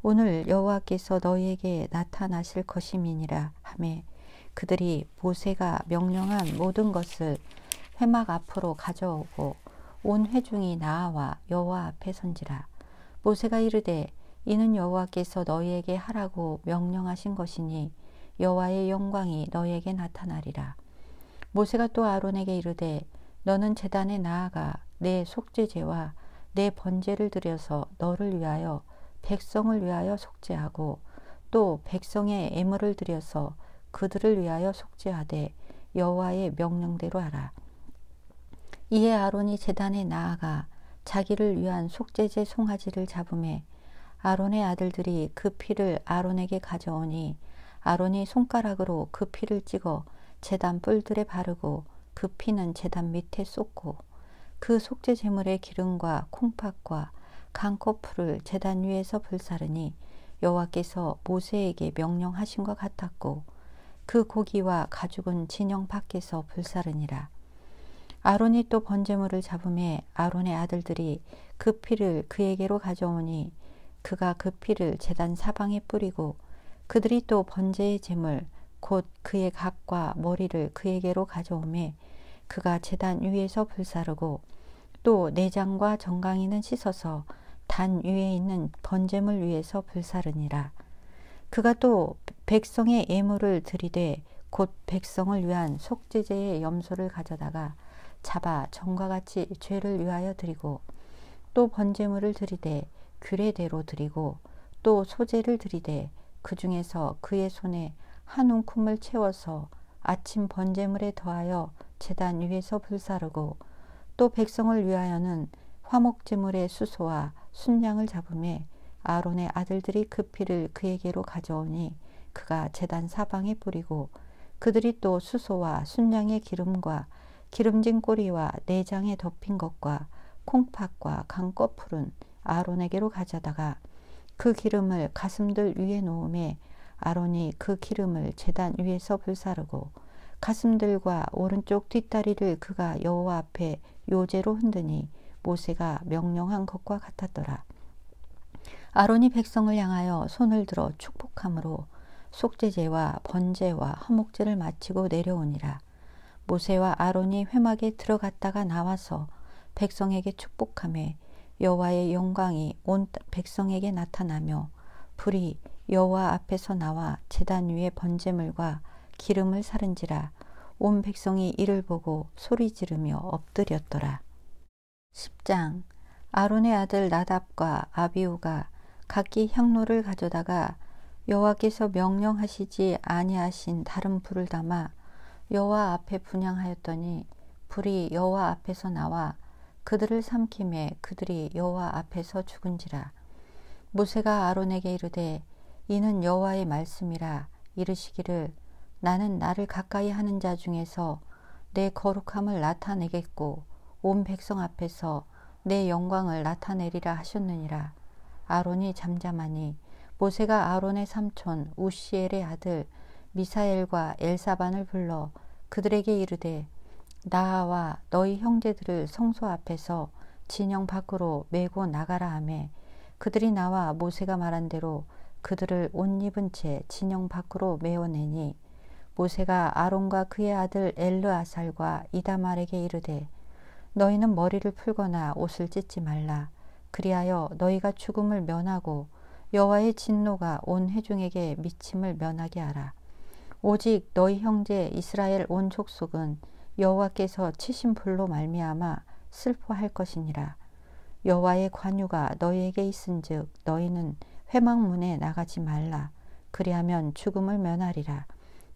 오늘 여호와께서 너희에게 나타나실 것임이니라 하매 그들이 모세가 명령한 모든 것을 회막 앞으로 가져오고 온 회중이 나아와 여호와 앞에 선지라. 모세가 이르되 이는 여호와께서 너희에게 하라고 명령하신 것이니 여호와의 영광이 너희에게 나타나리라. 모세가 또 아론에게 이르되 너는 제단에 나아가 내 속죄제와 내 번제를 드려서 너를 위하여 백성을 위하여 속죄하고 또 백성의 애물을 드려서 그들을 위하여 속죄하되 여호와의 명령대로 하라. 이에 아론이 제단에 나아가 자기를 위한 속죄제 송아지를 잡음에 아론의 아들들이 그 피를 아론에게 가져오니 아론이 손가락으로 그 피를 찍어 제단 뿔들에 바르고 그 피는 제단 밑에 쏟고 그 속죄 제물의 기름과 콩팥과 강코풀을 제단 위에서 불사르니 여호와께서 모세에게 명령하신 것 같았고 그 고기와 가죽은 진영 밖에서 불사르니라. 아론이 또 번제물을 잡음에 아론의 아들들이 그 피를 그에게로 가져오니 그가 그 피를 제단 사방에 뿌리고 그들이 또 번제의 제물 곧 그의 각과 머리를 그에게로 가져오매 그가 제단 위에서 불사르고 또 내장과 정강이는 씻어서 단 위에 있는 번제물 위에서 불사르니라. 그가 또 백성의 예물을 드리되 곧 백성을 위한 속죄제의 염소를 가져다가 잡아 전과 같이 죄를 위하여 드리고 또 번제물을 드리되 규례대로 드리고 또 소제를 드리되 그 중에서 그의 손에 한 움큼을 채워서 아침 번제물에 더하여 제단 위에서 불사르고 또 백성을 위하여는 화목제물의 수소와 순양을 잡음에 아론의 아들들이 그 피를 그에게로 가져오니 그가 제단 사방에 뿌리고 그들이 또 수소와 순양의 기름과 기름진 꼬리와 내장에 덮인 것과 콩팥과 강꺼풀은 아론에게로 가져다가 그 기름을 가슴들 위에 놓음에 아론이 그 기름을 제단 위에서 불사르고 가슴들과 오른쪽 뒷다리를 그가 여호와 앞에 요제로 흔드니 모세가 명령한 것과 같았더라. 아론이 백성을 향하여 손을 들어 축복함으로 속죄제와 번제와 화목제를 마치고 내려오니라. 모세와 아론이 회막에 들어갔다가 나와서 백성에게 축복하매 여호와의 영광이 온 백성에게 나타나며 불이 여호와 앞에서 나와 제단 위에 번제물과 기름을 사른지라. 온 백성이 이를 보고 소리 지르며 엎드렸더라. 10장. 아론의 아들 나답과 아비후가 각기 향로를 가져다가 여호와께서 명령하시지 아니하신 다른 불을 담아 여호와 앞에 분향하였더니 불이 여호와 앞에서 나와 그들을 삼키매 그들이 여호와 앞에서 죽은지라. 모세가 아론에게 이르되 이는 여호와의 말씀이라. 이르시기를 나는 나를 가까이 하는 자 중에서 내 거룩함을 나타내겠고 온 백성 앞에서 내 영광을 나타내리라 하셨느니라. 아론이 잠잠하니 모세가 아론의 삼촌 우시엘의 아들 미사엘과 엘사반을 불러 그들에게 이르되 나와 너희 형제들을 성소 앞에서 진영 밖으로 메고 나가라 하매 그들이 나와 모세가 말한 대로 그들을 옷 입은 채 진영 밖으로 메어내니 모세가 아론과 그의 아들 엘르아살과 이다말에게 이르되 너희는 머리를 풀거나 옷을 찢지 말라. 그리하여 너희가 죽음을 면하고 여호와의 진노가 온 회중에게 미침을 면하게 하라. 오직 너희 형제 이스라엘 온 족속은 여호와께서 치신 불로 말미암아 슬퍼할 것이니라. 여호와의 관유가 너희에게 있은즉 너희는 회막문에 나가지 말라. 그리하면 죽음을 면하리라.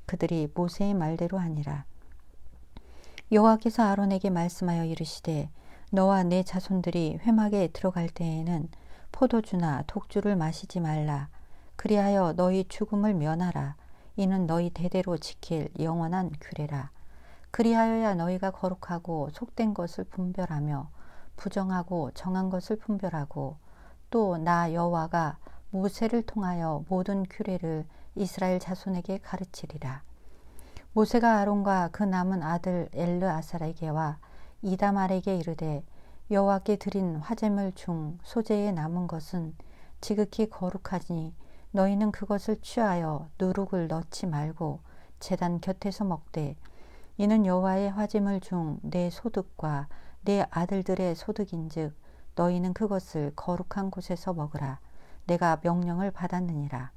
그들이 모세의 말대로 하니라. 여호와께서 아론에게 말씀하여 이르시되 너와 내 자손들이 회막에 들어갈 때에는 포도주나 독주를 마시지 말라. 그리하여 너희 죽음을 면하라. 이는 너희 대대로 지킬 영원한 규례라. 그리하여야 너희가 거룩하고 속된 것을 분별하며 부정하고 정한 것을 분별하고 또 나 여호와가 모세를 통하여 모든 규례를 이스라엘 자손에게 가르치리라. 모세가 아론과 그 남은 아들 엘르아살에게와 이다말에게 이르되 여호와께 드린 화제물 중 소재에 남은 것은 지극히 거룩하니 너희는 그것을 취하여 누룩을 넣지 말고 제단 곁에서 먹되 이는 여호와의 화제물 중 내 소득과 내 아들들의 소득인즉 너희는 그것을 거룩한 곳에서 먹으라. 내가 명령을 받았느니라.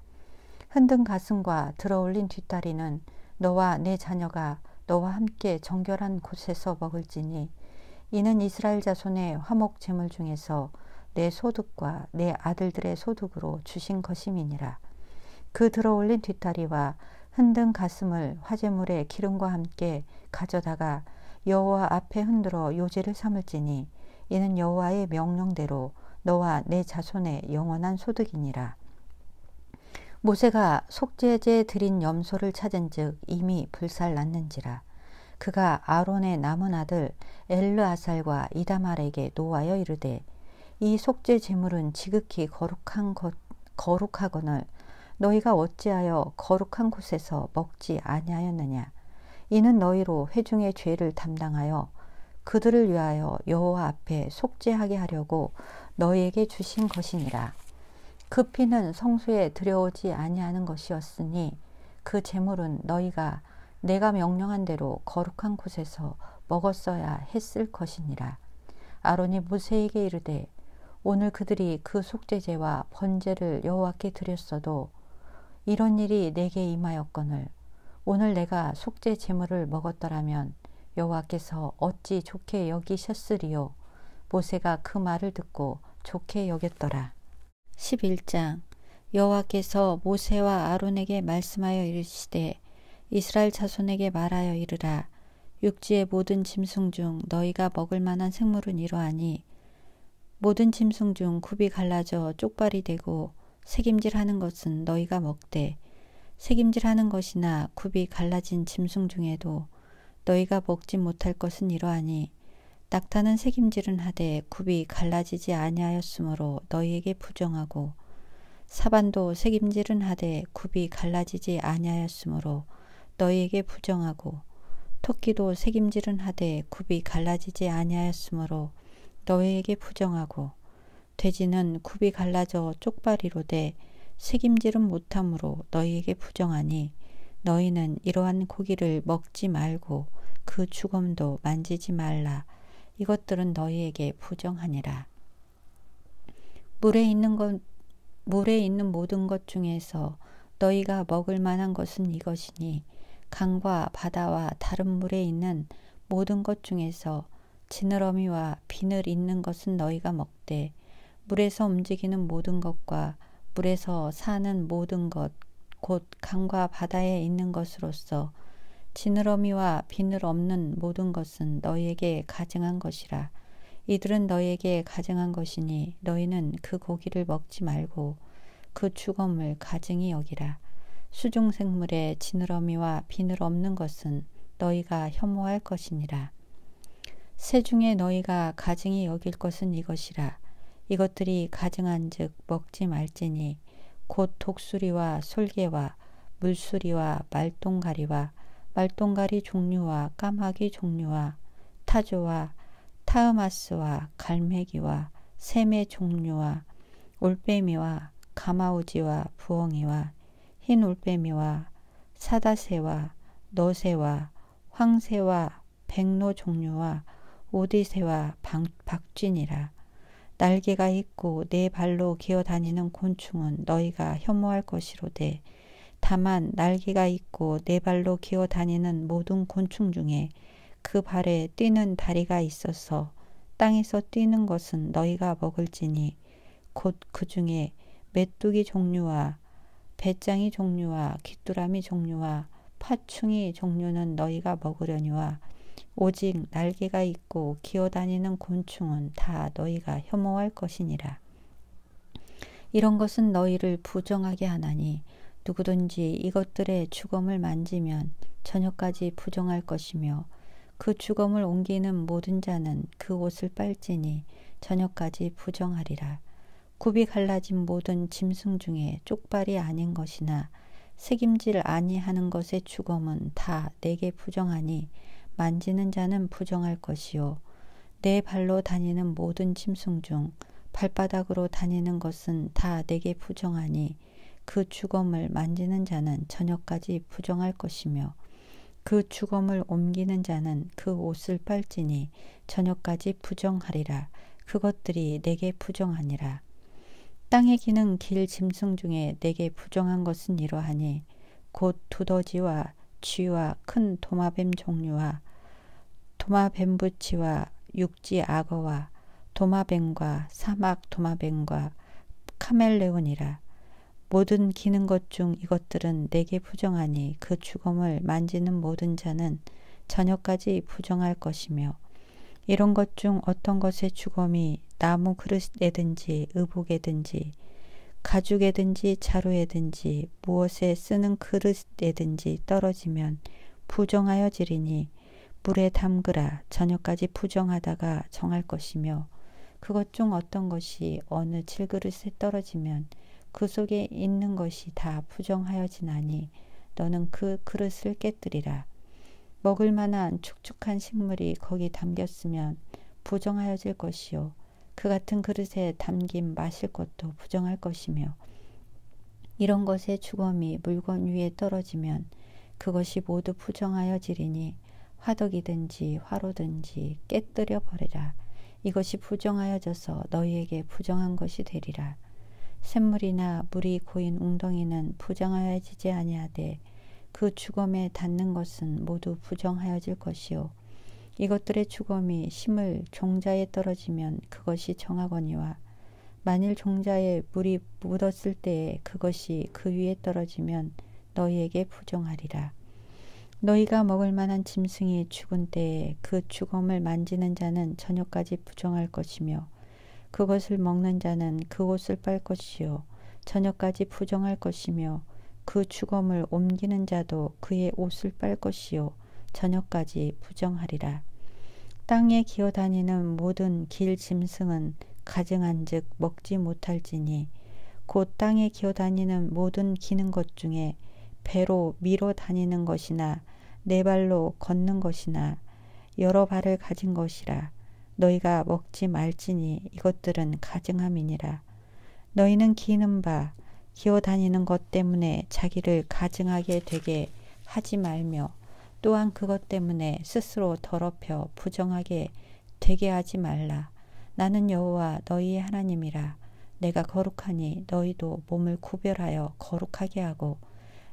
흔든 가슴과 들어올린 뒷다리는 너와 내 자녀가 너와 함께 정결한 곳에서 먹을지니 이는 이스라엘 자손의 화목 제물 중에서 내 소득과 내 아들들의 소득으로 주신 것임이니라. 그 들어올린 뒷다리와 흔든 가슴을 화제물의 기름과 함께 가져다가 여호와 앞에 흔들어 요제를 삼을지니 이는 여호와의 명령대로 너와 내 자손의 영원한 소득이니라. 모세가 속죄제에 드린 염소를 찾은즉 이미 불살났는지라. 그가 아론의 남은 아들 엘르아살과 이다말에게 노하여 이르되 이 속죄 제물은 지극히 거룩하거늘 너희가 어찌하여 거룩한 곳에서 먹지 아니하였느냐. 이는 너희로 회중의 죄를 담당하여 그들을 위하여 여호와 앞에 속죄하게 하려고 너희에게 주신 것이니라. 그 피는 성소에 들여오지 아니하는 것이었으니 그 제물은 너희가 내가 명령한 대로 거룩한 곳에서 먹었어야 했을 것이니라. 아론이 모세에게 이르되 오늘 그들이 그 속죄제와 번제를 여호와께 드렸어도 이런 일이 내게 임하였거늘 오늘 내가 속죄 제물을 먹었더라면 여호와께서 어찌 좋게 여기셨으리요. 모세가 그 말을 듣고 좋게 여겼더라. 11장. 여호와께서 모세와 아론에게 말씀하여 이르시되 이스라엘 자손에게 말하여 이르라. 육지의 모든 짐승 중 너희가 먹을 만한 생물은 이러하니 모든 짐승 중 굽이 갈라져 쪽발이 되고 새김질하는 것은 너희가 먹되 새김질하는 것이나 굽이 갈라진 짐승 중에도 너희가 먹지 못할 것은 이러하니 낙타는 새김질은 하되 굽이 갈라지지 아니하였으므로 너희에게 부정하고 사반도 새김질은 하되 굽이 갈라지지 아니하였으므로 너희에게 부정하고 토끼도 새김질은 하되 굽이 갈라지지 아니하였으므로 너희에게 부정하고 돼지는 굽이 갈라져 쪽발이로되 새김질은 못함으로 너희에게 부정하니 너희는 이러한 고기를 먹지 말고 그 주검도 만지지 말라. 이것들은 너희에게 부정하니라. 물에 있는 모든 것 중에서 너희가 먹을 만한 것은 이것이니 강과 바다와 다른 물에 있는 모든 것 중에서 지느러미와 비늘 있는 것은 너희가 먹되 물에서 움직이는 모든 것과 물에서 사는 모든 것 곧 강과 바다에 있는 것으로서 지느러미와 비늘 없는 모든 것은 너희에게 가증한 것이라. 이들은 너희에게 가증한 것이니 너희는 그 고기를 먹지 말고 그 주검을 가증히 여기라. 수중생물의 지느러미와 비늘 없는 것은 너희가 혐오할 것이니라. 새 중에 너희가 가증히 여길 것은 이것이라. 이것들이 가증한즉 먹지 말지니 곧 독수리와 솔개와 물수리와 말똥가리 종류와 까마귀 종류와 타조와 타흐마스와 갈매기와 샘의 종류와 올빼미와 가마우지와 부엉이와 흰 올빼미와 사다새와 너새와 황새와 백로 종류와 오디새와 박쥐니라. 날개가 있고 네 발로 기어다니는 곤충은 너희가 혐오할 것이로되 다만 날개가 있고 네 발로 기어다니는 모든 곤충 중에 그 발에 뛰는 다리가 있어서 땅에서 뛰는 것은 너희가 먹을지니 곧 그 중에 메뚜기 종류와 배짱이 종류와 귀뚜라미 종류와 파충이 종류는 너희가 먹으려니와 오직 날개가 있고 기어다니는 곤충은 다 너희가 혐오할 것이니라. 이런 것은 너희를 부정하게 하나니 누구든지 이것들의 주검을 만지면 저녁까지 부정할 것이며 그 주검을 옮기는 모든 자는 그 옷을 빨지니 저녁까지 부정하리라. 굽이 갈라진 모든 짐승 중에 쪽발이 아닌 것이나 새김질 아니하는 것의 주검은 다 내게 부정하니 만지는 자는 부정할 것이요 내 발로 다니는 모든 짐승 중 발바닥으로 다니는 것은 다 내게 부정하니 그 주검을 만지는 자는 저녁까지 부정할 것이며 그 주검을 옮기는 자는 그 옷을 빨지니 저녁까지 부정하리라. 그것들이 내게 부정하니라. 땅에 기는 길 짐승 중에 내게 부정한 것은 이러하니 곧 두더지와 쥐와 큰 도마뱀 종류와 도마뱀부치와 육지 악어와 도마뱀과 사막 도마뱀과 카멜레온이라. 모든 기는 것 중 이것들은 내게 부정하니 그 주검을 만지는 모든 자는 저녁까지 부정할 것이며 이런 것 중 어떤 것의 주검이 나무 그릇에든지 의복에든지 가죽에든지 자루에든지 무엇에 쓰는 그릇에든지 떨어지면 부정하여 지리니 물에 담그라. 저녁까지 부정하다가 정할 것이며 그것 중 어떤 것이 어느 질그릇에 떨어지면 그 속에 있는 것이 다 부정하여 지나니 너는 그 그릇을 깨뜨리라. 먹을 만한 축축한 식물이 거기 담겼으면 부정하여질 것이요 그 같은 그릇에 담긴 마실 것도 부정할 것이며 이런 것의 주검이 물건 위에 떨어지면 그것이 모두 부정하여지리니 화덕이든지 화로든지 깨뜨려 버리라. 이것이 부정하여져서 너희에게 부정한 것이 되리라. 샘물이나 물이 고인 웅덩이는 부정하여지지 아니하되 그 주검에 닿는 것은 모두 부정하여질 것이요 이것들의 주검이 심을 종자에 떨어지면 그것이 정하거니와 만일 종자에 물이 묻었을 때에 그것이 그 위에 떨어지면 너희에게 부정하리라. 너희가 먹을 만한 짐승이 죽은 때에 그 주검을 만지는 자는 저녁까지 부정할 것이며 그것을 먹는 자는 그 옷을 빨 것이요 저녁까지 부정할 것이며 그 주검을 옮기는 자도 그의 옷을 빨 것이요 저녁까지 부정하리라. 땅에 기어다니는 모든 길 짐승은 가증한즉 먹지 못할지니 곧 땅에 기어다니는 모든 기는 것 중에 배로 밀어 다니는 것이나 네 발로 걷는 것이나 여러 발을 가진 것이라. 너희가 먹지 말지니 이것들은 가증함이니라. 너희는 기는 바 기어다니는 것 때문에 자기를 가증하게 되게 하지 말며 또한 그것 때문에 스스로 더럽혀 부정하게 되게 하지 말라. 나는 여호와 너희의 하나님이라. 내가 거룩하니 너희도 몸을 구별하여 거룩하게 하고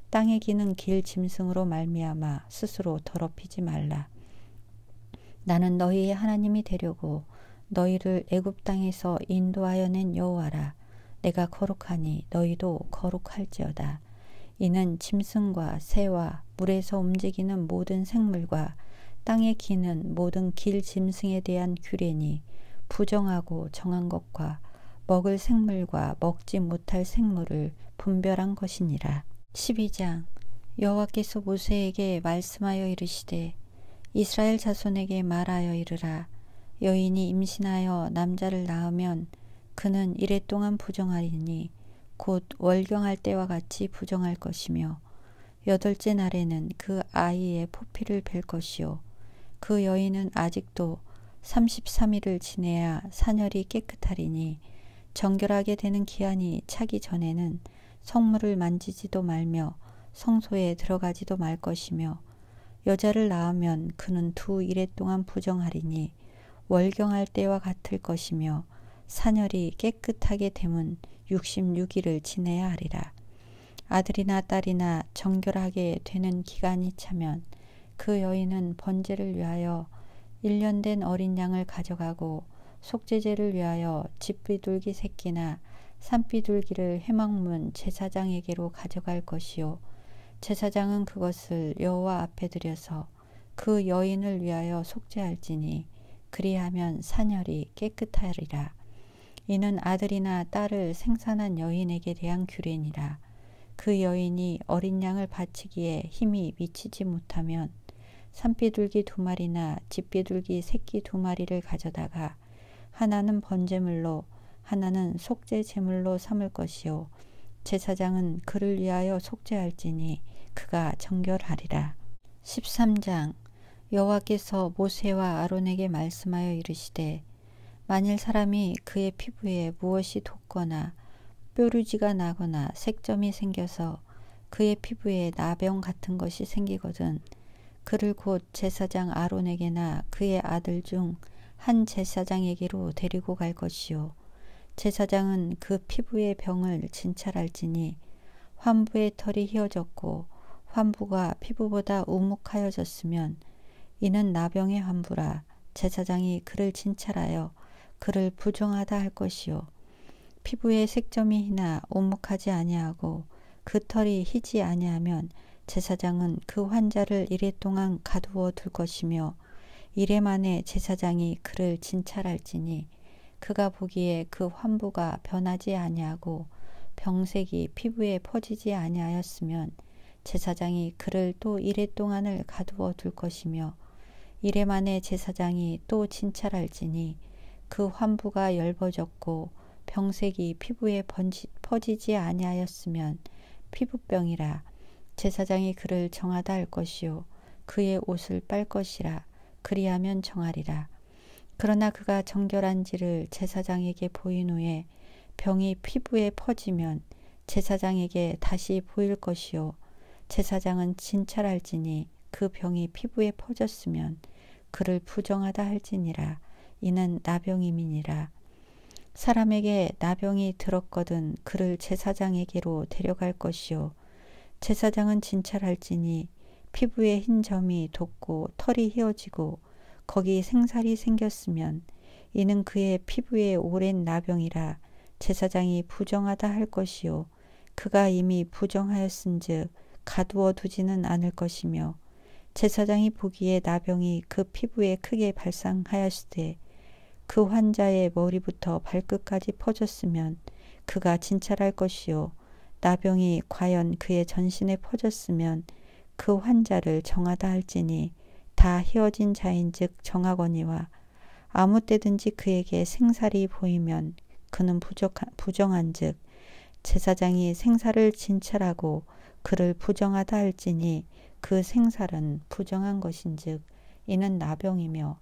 땅에 기는 길 짐승으로 말미암아 스스로 더럽히지 말라. 나는 너희의 하나님이 되려고 너희를 애굽 땅에서 인도하여 낸 여호와라. 내가 거룩하니 너희도 거룩할지어다. 이는 짐승과 새와 물에서 움직이는 모든 생물과 땅에 기는 모든 길 짐승에 대한 규례니 부정하고 정한 것과 먹을 생물과 먹지 못할 생물을 분별한 것이니라. 12장. 여호와께서 모세에게 말씀하여 이르시되 이스라엘 자손에게 말하여 이르라. 여인이 임신하여 남자를 낳으면 그는 이레 동안 부정하리니 곧 월경할 때와 같이 부정할 것이며 8째 날에는 그 아이의 포피를 벨 것이요 그 여인은 아직도 33일을 지내야 사녀리 깨끗하리니 정결하게 되는 기한이 차기 전에는 성물을 만지지도 말며 성소에 들어가지도 말 것이며 여자를 낳으면 그는 2일 동안 부정하리니 월경할 때와 같을 것이며 사녀리 깨끗하게 됨은 66일을 지내야 하리라. 아들이나 딸이나 정결하게 되는 기간이 차면 그 여인은 번제를 위하여 1년 된 어린 양을 가져가고 속죄제를 위하여 집비둘기 새끼나 산비둘기를 회막문 제사장에게로 가져갈 것이요 제사장은 그것을 여호와 앞에 들여서 그 여인을 위하여 속죄할지니 그리하면 사녀리 깨끗하리라. 이는 아들이나 딸을 생산한 여인에게 대한 규례니라. 그 여인이 어린 양을 바치기에 힘이 미치지 못하면 산비둘기 2마리나 집비둘기 새끼 2마리를 가져다가 하나는 번제물로 하나는 속죄 제물로 삼을 것이요 제사장은 그를 위하여 속죄할지니 그가 정결하리라. 13장. 여호와께서 모세와 아론에게 말씀하여 이르시되 만일 사람이 그의 피부에 무엇이 돋거나 뾰루지가 나거나 색점이 생겨서 그의 피부에 나병 같은 것이 생기거든 그를 곧 제사장 아론에게나 그의 아들 중 한 제사장에게로 데리고 갈 것이요 제사장은 그 피부의 병을 진찰할지니 환부의 털이 휘어졌고 환부가 피부보다 우묵하여졌으면 이는 나병의 환부라. 제사장이 그를 진찰하여 그를 부정하다 할 것이요 피부에 색점이 희나 우묵하지 아니하고 그 털이 희지 아니하면 제사장은 그 환자를 이레 동안 가두어 둘 것이며 이레 만에 제사장이 그를 진찰할지니 그가 보기에 그 환부가 변하지 아니하고 병색이 피부에 퍼지지 아니하였으면 제사장이 그를 또 이레 동안을 가두어 둘 것이며 이레 만에 제사장이 또 진찰할지니 그 환부가 엷어졌고 병색이 피부에 퍼지지 아니하였으면 피부병이라. 제사장이 그를 정하다 할 것이요 그의 옷을 빨 것이라. 그리하면 정하리라. 그러나 그가 정결한지를 제사장에게 보인 후에 병이 피부에 퍼지면 제사장에게 다시 보일 것이요 제사장은 진찰할지니 그 병이 피부에 퍼졌으면 그를 부정하다 할지니라. 이는 나병임이니라. 사람에게 나병이 들었거든 그를 제사장에게로 데려갈 것이요 제사장은 진찰할지니 피부에 흰 점이 돋고 털이 휘어지고 거기 생살이 생겼으면 이는 그의 피부에 오랜 나병이라. 제사장이 부정하다 할 것이요 그가 이미 부정하였은즉 가두어 두지는 않을 것이며 제사장이 보기에 나병이 그 피부에 크게 발상하였으되 그 환자의 머리부터 발끝까지 퍼졌으면 그가 진찰할 것이요 나병이 과연 그의 전신에 퍼졌으면 그 환자를 정하다 할지니 다 희어진 자인즉 정하거니와 아무 때든지 그에게 생살이 보이면 그는 부정한즉 제사장이 생살을 진찰하고 그를 부정하다 할지니 그 생살은 부정한 것인즉 이는 나병이며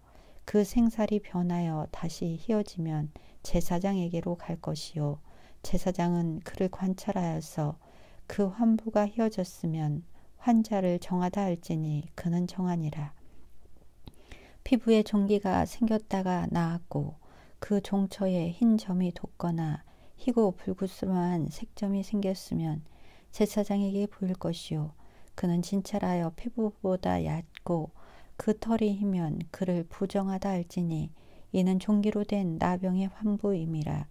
그 생살이 변하여 다시 희어지면 제사장에게로 갈 것이요 제사장은 그를 관찰하여서 그 환부가 희어졌으면 환자를 정하다 할지니 그는 정하니라. 피부에 종기가 생겼다가 나았고 그 종처에 흰 점이 돋거나 희고 불구스름한 색점이 생겼으면 제사장에게 보일 것이요 그는 진찰하여 피부보다 얕고 그 털이 희면 그를 부정하다 할지니 이는 종기로 된 나병의 환부임이라.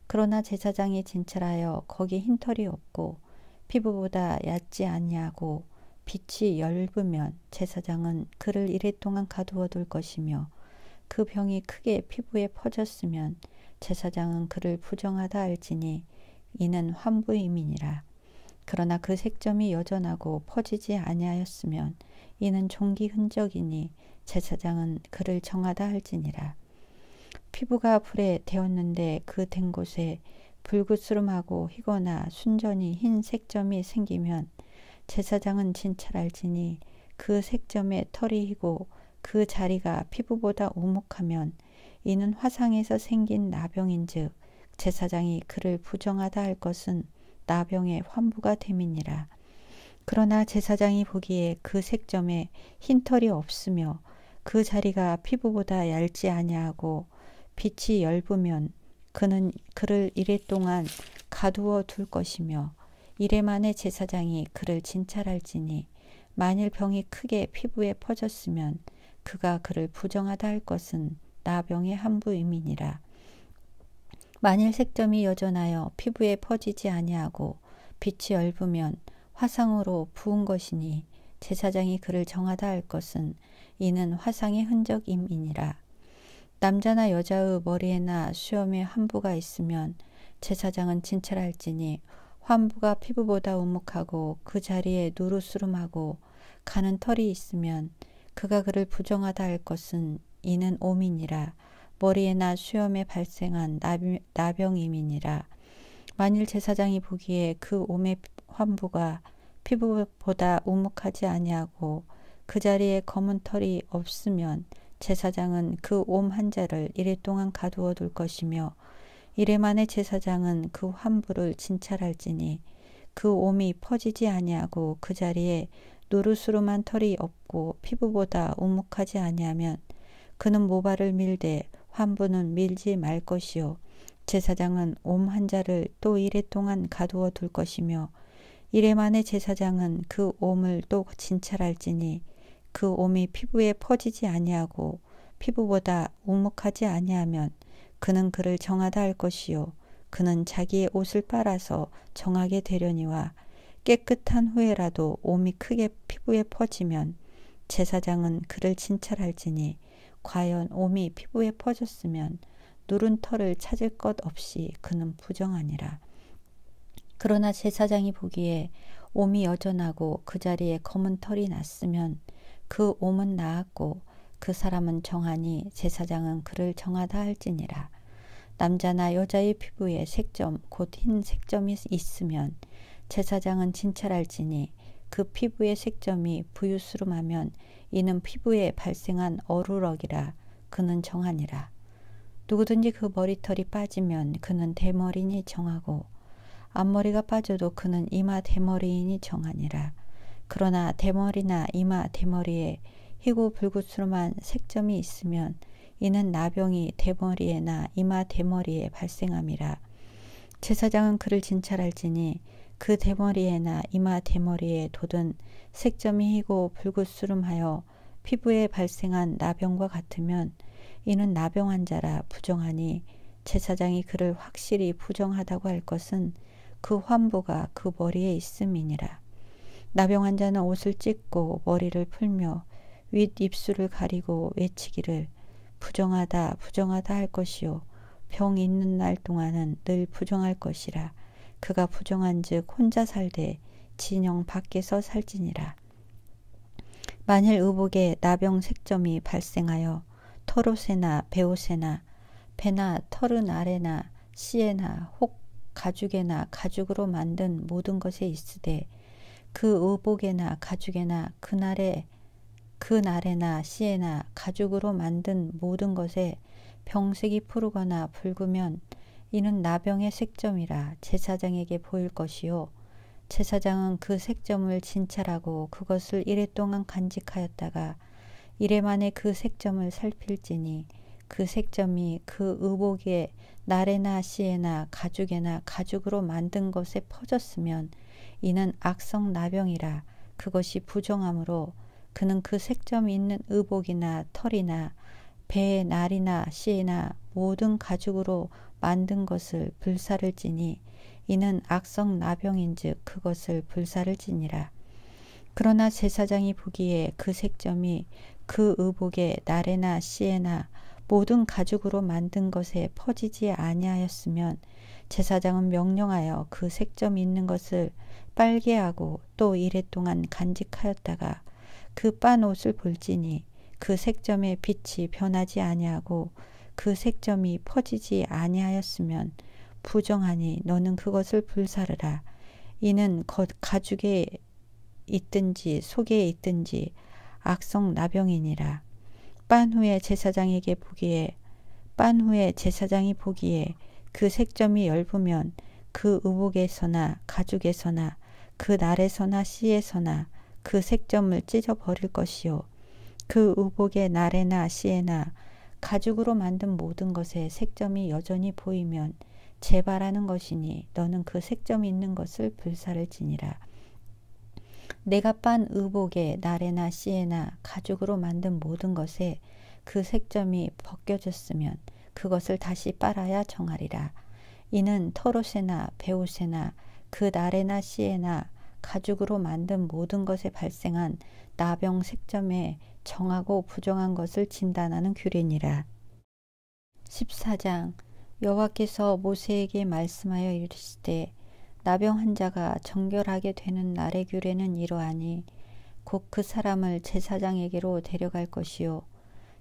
그러나 제사장이 진찰하여 거기 흰 털이 없고 피부보다 얕지 아니하고 빛이 엷으면 제사장은 그를 이랫동안 가두어 둘 것이며 그 병이 크게 피부에 퍼졌으면 제사장은 그를 부정하다 할지니 이는 환부임이니라. 그러나 그 색점이 여전하고 퍼지지 아니하였으면 이는 종기 흔적이니 제사장은 그를 정하다 할지니라. 피부가 불에 데었는데 그 된 곳에 불구스름하고 희거나 순전히 흰 색점이 생기면 제사장은 진찰할지니 그 색점에 털이 희고 그 자리가 피부보다 오목하면 이는 화상에서 생긴 나병인즉 제사장이 그를 부정하다 할 것은 나병의 환부가 됨이니라. 그러나 제사장이 보기에 그 색점에 흰 털이 없으며 그 자리가 피부보다 얇지 아니하고 빛이 엷으면 그는 그를 이랫동안 가두어 둘 것이며 이래 만에 제사장이 그를 진찰할지니 만일 병이 크게 피부에 퍼졌으면 그가 그를 부정하다 할 것은 나병의 환부임이니라. 만일 색점이 여전하여 피부에 퍼지지 아니하고 빛이 엷으면 화상으로 부은 것이니 제사장이 그를 정하다 할 것은 이는 화상의 흔적임이니라. 남자나 여자의 머리에나 수염에 환부가 있으면 제사장은 진찰할지니 환부가 피부보다 오목하고 그 자리에 누르스름하고 가는 털이 있으면 그가 그를 부정하다 할 것은 이는 오민이라. 머리에나 수염에 발생한 나병임이니라. 만일 제사장이 보기에 그 옴의 환부가 피부보다 오목하지 아니하고 그 자리에 검은 털이 없으면 제사장은 그 옴 환자를 이랫동안 가두어 둘 것이며 이래 만에 제사장은 그 환부를 진찰할지니 그 옴이 퍼지지 아니하고 그 자리에 노르스름한 털이 없고 피부보다 오목하지 아니하면 그는 모발을 밀되 환부는 밀지 말 것이요 제사장은 옴 환자를 또 이랫동안 가두어 둘 것이며 이래 만에 제사장은 그 옴을 또 진찰할지니 그 옴이 피부에 퍼지지 아니하고 피부보다 오목하지 아니하면 그는 그를 정하다 할 것이요 그는 자기의 옷을 빨아서 정하게 되려니와 깨끗한 후에라도 옴이 크게 피부에 퍼지면 제사장은 그를 진찰할지니 과연 옴이 피부에 퍼졌으면 누른 털을 찾을 것 없이 그는 부정하니라. 그러나 제사장이 보기에 옴이 여전하고 그 자리에 검은 털이 났으면 그 옴은 나았고 그 사람은 정하니 제사장은 그를 정하다 할지니라. 남자나 여자의 피부에 색점 곧 흰 색점이 있으면 제사장은 진찰할지니 그 피부의 색점이 부유스름하면 이는 피부에 발생한 어루럭이라. 그는 정하니라. 누구든지 그 머리털이 빠지면 그는 대머리니 정하고 앞머리가 빠져도 그는 이마 대머리이니 정하니라. 그러나 대머리나 이마 대머리에 희고 불구스름한 색점이 있으면 이는 나병이 대머리에나 이마 대머리에 발생함이라. 제사장은 그를 진찰할지니 그 대머리에나 이마 대머리에 돋은 색점이 희고 불구스름하여 피부에 발생한 나병과 같으면 이는 나병 환자라 부정하니 제사장이 그를 확실히 부정하다고 할 것은 그 환부가 그 머리에 있음이니라. 나병 환자는 옷을 찢고 머리를 풀며 윗 입술을 가리고 외치기를 부정하다 부정하다 할 것이요 병 있는 날 동안은 늘 부정할 것이라. 그가 부정한즉 혼자 살되 진영 밖에서 살지니라. 만일 의복에 나병 색점이 발생하여 털옷에나 베옷에나 배나 털은 아래나 씨에나 혹 가죽에나 가죽으로 만든 모든 것에 있으되 그 의복에나 가죽에나 그날에나 씨에나 가죽으로 만든 모든 것에 병색이 푸르거나 붉으면 이는 나병의 색점이라 제사장에게 보일 것이요 제사장은 그 색점을 진찰하고 그것을 이레 동안 간직하였다가 이레 만에 그 색점을 살필지니 그 색점이 그 의복의 나래나 씨에나 가죽에나 가죽으로 만든 것에 퍼졌으면 이는 악성 나병이라. 그것이 부정함으로 그는 그 색점이 있는 의복이나 털이나 배의 날이나 씨나 모든 가죽으로 만든 것을 불사를 지니 이는 악성 나병인즉 그것을 불사를 지니라. 그러나 제사장이 보기에 그 색점이 그 의복의 날에나 씨에나 모든 가죽으로 만든 것에 퍼지지 아니하였으면 제사장은 명령하여 그 색점이 있는 것을 빨게 하고 또 이레 동안 간직하였다가 그 빤 옷을 볼지니 그 색점의 빛이 변하지 아니하고 그 색점이 퍼지지 아니하였으면 부정하니 너는 그것을 불사르라. 이는 가죽에 있든지 속에 있든지 악성 나병이니라. 빤 후에 제사장이 보기에 그 색점이 엷으면 그 의복에서나 가죽에서나 그 날에서나 씨에서나 그 색점을 찢어 버릴 것이요 그 의복의 날에나 씨에나 가죽으로 만든 모든 것에 색점이 여전히 보이면 재발하는 것이니 너는 그 색점이 있는 것을 불사를 지니라. 내가 빤 의복에 날에나 씨에나 가죽으로 만든 모든 것에 그 색점이 벗겨졌으면 그것을 다시 빨아야 정하리라. 이는 털옷에나 베옷에나 그 날에나 씨에나 가죽으로 만든 모든 것에 발생한 나병 색점에 정하고 부정한 것을 진단하는 규례니라. 14장 여호와께서 모세에게 말씀하여 이르시되 나병 환자가 정결하게 되는 날의 규례는 이러하니 곧 그 사람을 제사장에게로 데려갈 것이요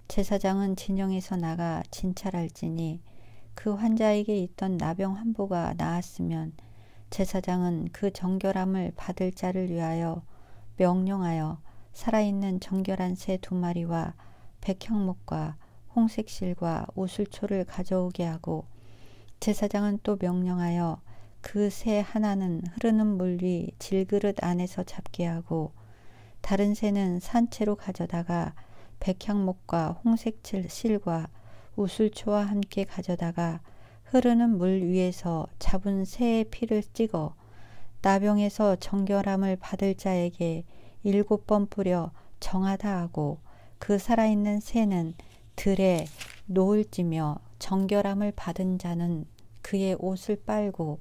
제사장은 진영에서 나가 진찰할지니 그 환자에게 있던 나병 한 부가 나았으면 제사장은 그 정결함을 받을 자를 위하여 명령하여 살아있는 정결한 새 2마리와 백향목과 홍색실과 우슬초를 가져오게 하고 제사장은 또 명령하여 그 새 하나는 흐르는 물 위 질그릇 안에서 잡게 하고 다른 새는 산채로 가져다가 백향목과 홍색실과 우슬초와 함께 가져다가 흐르는 물 위에서 잡은 새의 피를 찍어 나병에서 정결함을 받을 자에게 7번 뿌려 정하다 하고 그 살아있는 새는 들에 노을지며 정결함을 받은 자는 그의 옷을 빨고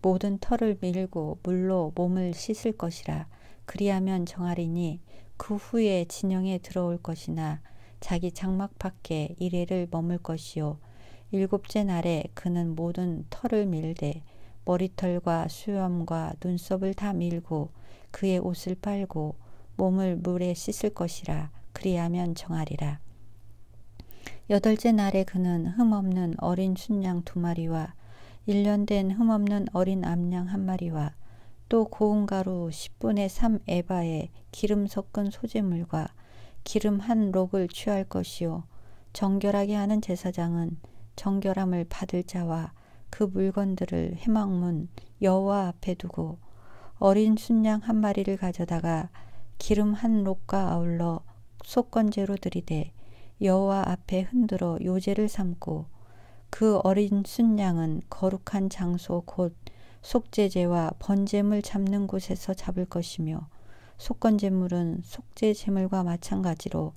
모든 털을 밀고 물로 몸을 씻을 것이라. 그리하면 정하리니 그 후에 진영에 들어올 것이나 자기 장막 밖에 이레를 머물 것이요 7째 날에 그는 모든 털을 밀되 머리털과 수염과 눈썹을 다 밀고 그의 옷을 빨고 몸을 물에 씻을 것이라. 그리하면 정하리라. 8째 날에 그는 흠없는 어린 순양 2마리와 1년 된 흠없는 어린 암양 1마리와 또 고운 가루 10분의 3 에바에 기름 섞은 소재물과 기름 1록을 취할 것이요 정결하게 하는 제사장은 정결함을 받을 자와 그 물건들을 회막문 여호와 앞에 두고 어린 순양 1마리를 가져다가 기름 1록과 아울러 속건제로 드리되 여호와 앞에 흔들어 요제를 삼고 그 어린 순양은 거룩한 장소 곧 속죄제와 번제물 잡는 곳에서 잡을 것이며 속건제물은 속죄제물과 마찬가지로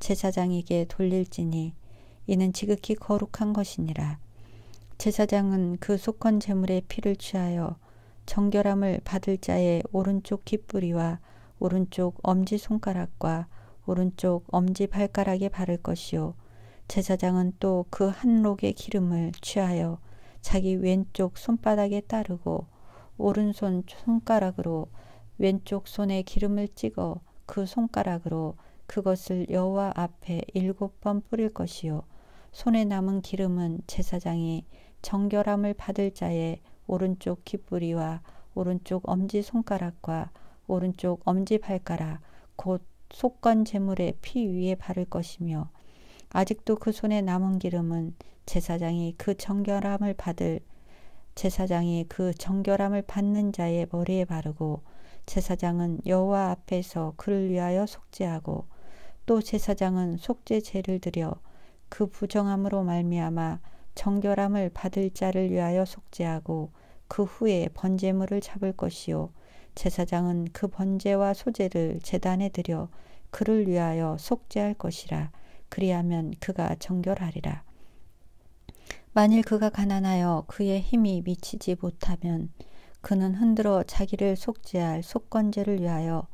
제사장에게 돌릴지니 이는 지극히 거룩한 것이니라. 제사장은 그 속건제물의 피를 취하여 정결함을 받을 자의 오른쪽 귓뿌리와 오른쪽 엄지손가락과 오른쪽 엄지발가락에 바를 것이요 제사장은 또 그 한 록의 기름을 취하여 자기 왼쪽 손바닥에 따르고 오른손 손가락으로 왼쪽 손에 기름을 찍어 그 손가락으로 그것을 여호와 앞에 7번 뿌릴 것이요 손에 남은 기름은 제사장이 정결함을 받을 자의 오른쪽 귓부리와 오른쪽 엄지손가락과 오른쪽 엄지발가락 곧 속건 제물의 피 위에 바를 것이며 아직도 그 손에 남은 기름은 제사장이 그 정결함을 받는 자의 머리에 바르고 제사장은 여호와 앞에서 그를 위하여 속죄하고 또 제사장은 속죄제를 드려 그 부정함으로 말미암아 정결함을 받을 자를 위하여 속죄하고 그 후에 번제물을 잡을 것이요 제사장은 그 번제와 소제를 제단에 드려 그를 위하여 속죄할 것이라. 그리하면 그가 정결하리라. 만일 그가 가난하여 그의 힘이 미치지 못하면 그는 흔들어 자기를 속죄할 속건제를 위하여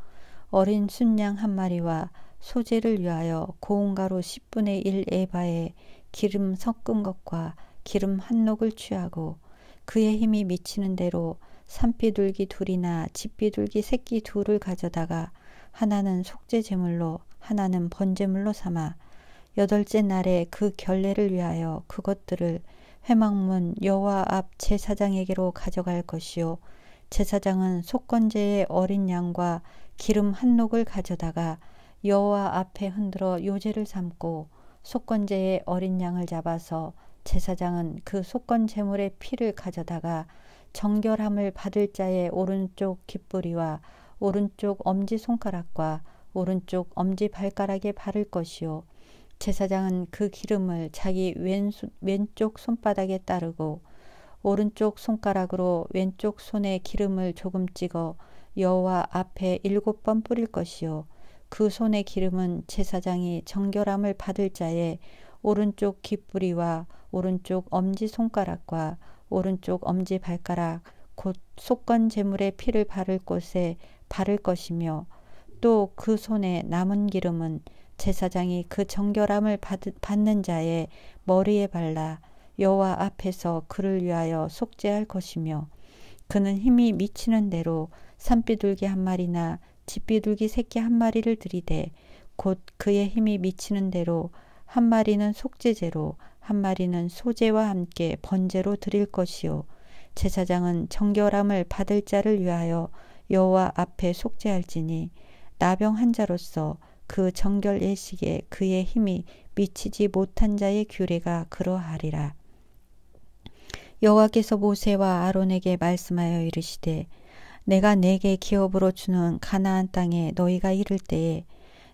어린 순양 한 마리와 소제를 위하여 고운 가루 10분의 1 에바에 기름 섞은 것과 기름 한 녹을 취하고 그의 힘이 미치는 대로 산비둘기 둘이나 집비둘기 새끼 둘을 가져다가 하나는 속죄 제물로 하나는 번제물로 삼아 8째 날에 그 결례를 위하여 그것들을 회막문 여호와 앞 제사장에게로 가져갈 것이요 제사장은 속건제의 어린 양과 기름 한 녹을 가져다가 여호와 앞에 흔들어 요제를 삼고 속건제의 어린 양을 잡아서 제사장은 그 속건 제물의 피를 가져다가 정결함을 받을 자의 오른쪽 귓부리와 오른쪽 엄지손가락과 오른쪽 엄지발가락에 바를 것이요 제사장은 그 기름을 자기 왼쪽 손바닥에 따르고 오른쪽 손가락으로 왼쪽 손에 기름을 조금 찍어 여호와 앞에 7번 뿌릴 것이요 그 손의 기름은 제사장이 정결함을 받을 자의 오른쪽 귓부리와 오른쪽 엄지손가락과 오른쪽 엄지발가락 곧 속건 제물의 피를 바를 곳에 바를 것이며 또 그 손에 남은 기름은 제사장이 그 정결함을 받는 자의 머리에 발라 여호와 앞에서 그를 위하여 속죄할 것이며 그는 힘이 미치는 대로 산비둘기 한 마리나 집비둘기 새끼 한 마리를 들이되 곧 그의 힘이 미치는 대로 한 마리는 속죄제로 한 마리는 소제와 함께 번제로 드릴 것이요 제사장은 정결함을 받을 자를 위하여 여호와 앞에 속죄할지니 나병 환자로서 그 정결 예식에 그의 힘이 미치지 못한 자의 규례가 그러하리라. 여호와께서 모세와 아론에게 말씀하여 이르시되 내가 내게 기업으로 주는 가나안 땅에 너희가 이를 때에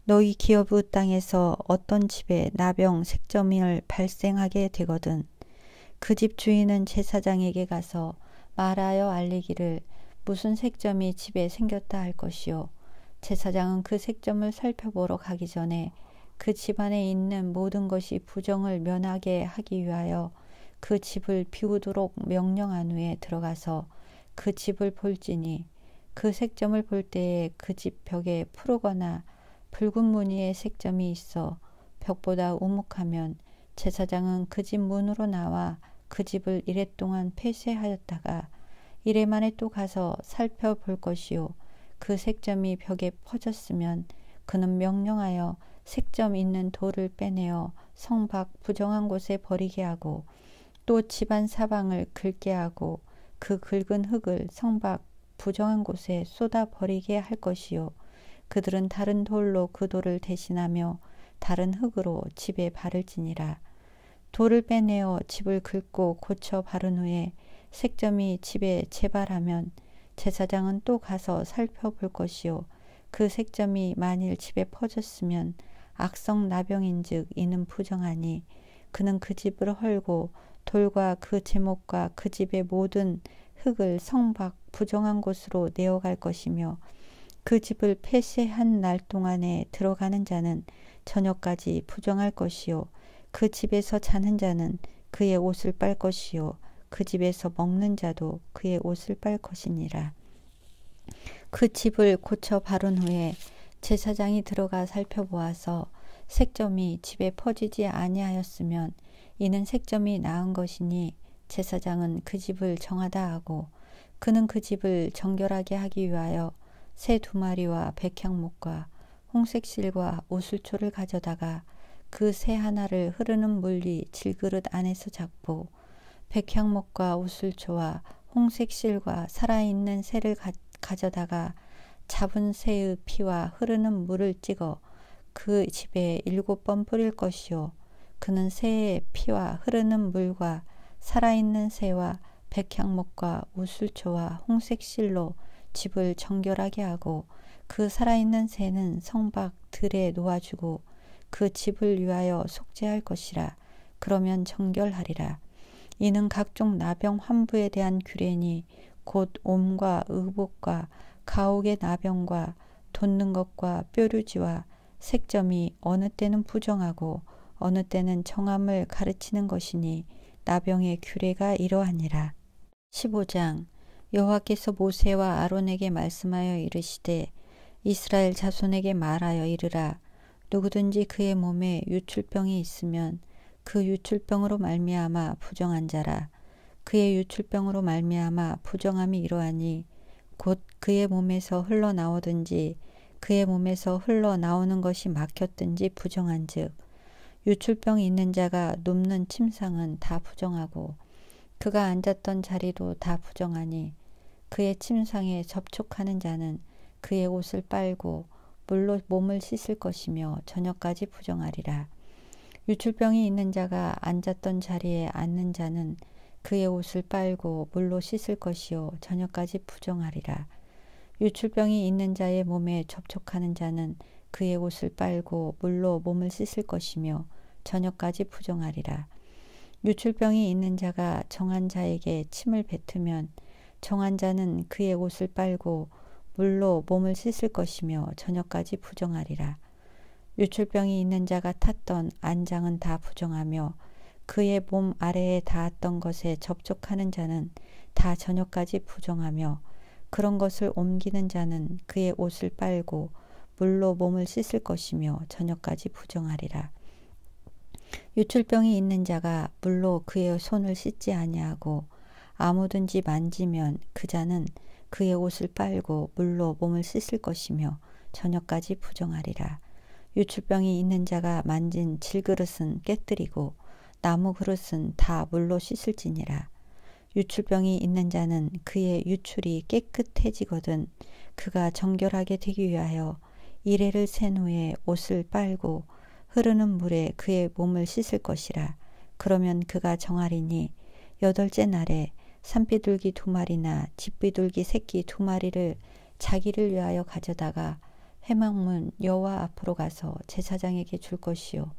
너희 기업의 땅에서 어떤 집에 나병 색점을 발생하게 되거든 그 집 주인은 제사장에게 가서 말하여 알리기를 무슨 색점이 집에 생겼다 할 것이요 제사장은 그 색점을 살펴보러 가기 전에 그 집안에 있는 모든 것이 부정을 면하게 하기 위하여 그 집을 비우도록 명령한 후에 들어가서 그 집을 볼지니 그 색점을 볼 때에 그 집 벽에 푸르거나 붉은 무늬의 색점이 있어 벽보다 우묵하면 제사장은 그 집 문으로 나와 그 집을 이랫 동안 폐쇄하였다가 이래 만에 또 가서 살펴볼 것이요 그 색점이 벽에 퍼졌으면 그는 명령하여 색점 있는 돌을 빼내어 성 밖 부정한 곳에 버리게 하고 또 집안 사방을 긁게 하고 그 긁은 흙을 성 밖 부정한 곳에 쏟아 버리게 할 것이요 그들은 다른 돌로 그 돌을 대신하며 다른 흙으로 집에 바를지니라. 돌을 빼내어 집을 긁고 고쳐 바른 후에 색점이 집에 재발하면 제사장은 또 가서 살펴볼 것이요 그 색점이 만일 집에 퍼졌으면 악성 나병인즉 이는 부정하니 그는 그 집을 헐고 돌과 그 제목과 그 집의 모든 흙을 성 밖 부정한 곳으로 내어갈 것이며 그 집을 폐쇄한 날 동안에 들어가는 자는 저녁까지 부정할 것이요 그 집에서 자는 자는 그의 옷을 빨 것이요 그 집에서 먹는 자도 그의 옷을 빨 것이니라. 그 집을 고쳐 바른 후에 제사장이 들어가 살펴보아서 색점이 집에 퍼지지 아니하였으면 이는 색점이 나은 것이니 제사장은 그 집을 정하다 하고 그는 그 집을 정결하게 하기 위하여 새 2마리와 백향목과 홍색 실과 오슬초를 가져다가 그 새 하나를 흐르는 물 위 질그릇 안에서 잡고 백향목과 오슬초와 홍색 실과 살아있는 새를 가져다가 잡은 새의 피와 흐르는 물을 찍어 그 집에 7번 뿌릴 것이요 그는 새의 피와 흐르는 물과 살아있는 새와 백향목과 오슬초와 홍색 실로 집을 정결하게 하고 그 살아있는 새는 성박 들에 놓아주고 그 집을 위하여 속죄할 것이라. 그러면 정결하리라. 이는 각종 나병 환부에 대한 규례니 곧 옴과 의복과 가옥의 나병과 돋는 것과 뾰루지와 색점이 어느 때는 부정하고 어느 때는 정함을 가르치는 것이니 나병의 규례가 이러하니라. 15장. 여호와께서 모세와 아론에게 말씀하여 이르시되 이스라엘 자손에게 말하여 이르라. 누구든지 그의 몸에 유출병이 있으면 그 유출병으로 말미암아 부정한 자라. 그의 유출병으로 말미암아 부정함이 이러하니 곧 그의 몸에서 흘러나오든지 그의 몸에서 흘러나오는 것이 막혔든지 부정한즉 유출병이 있는 자가 눕는 침상은 다 부정하고 그가 앉았던 자리도 다 부정하니 그의 침상에 접촉하는 자는 그의 옷을 빨고 물로 몸을 씻을 것이며 저녁까지 부정하리라. 유출병이 있는 자가 앉았던 자리에 앉는 자는 그의 옷을 빨고 물로 씻을 것이요 저녁까지 부정하리라. 유출병이 있는 자의 몸에 접촉하는 자는 그의 옷을 빨고 물로 몸을 씻을 것이며 저녁까지 부정하리라. 유출병이 있는 자가 정한 자에게 침을 뱉으면 정한 자는 그의 옷을 빨고 물로 몸을 씻을 것이며 저녁까지 부정하리라. 유출병이 있는 자가 탔던 안장은 다 부정하며 그의 몸 아래에 닿았던 것에 접촉하는 자는 다 저녁까지 부정하며 그런 것을 옮기는 자는 그의 옷을 빨고 물로 몸을 씻을 것이며 저녁까지 부정하리라. 유출병이 있는 자가 물로 그의 손을 씻지 아니하고 아무든지 만지면 그 자는 그의 옷을 빨고 물로 몸을 씻을 것이며 저녁까지 부정하리라. 유출병이 있는 자가 만진 질그릇은 깨뜨리고 나무 그릇은 다 물로 씻을지니라. 유출병이 있는 자는 그의 유출이 깨끗해지거든 그가 정결하게 되기 위하여 이레를 센 후에 옷을 빨고 흐르는 물에 그의 몸을 씻을 것이라. 그러면 그가 정하리니 8째 날에 산비둘기 2마리나 집비둘기 새끼 2마리를 자기를 위하여 가져다가 회막문 여호와 앞으로 가서 제사장에게 줄 것이요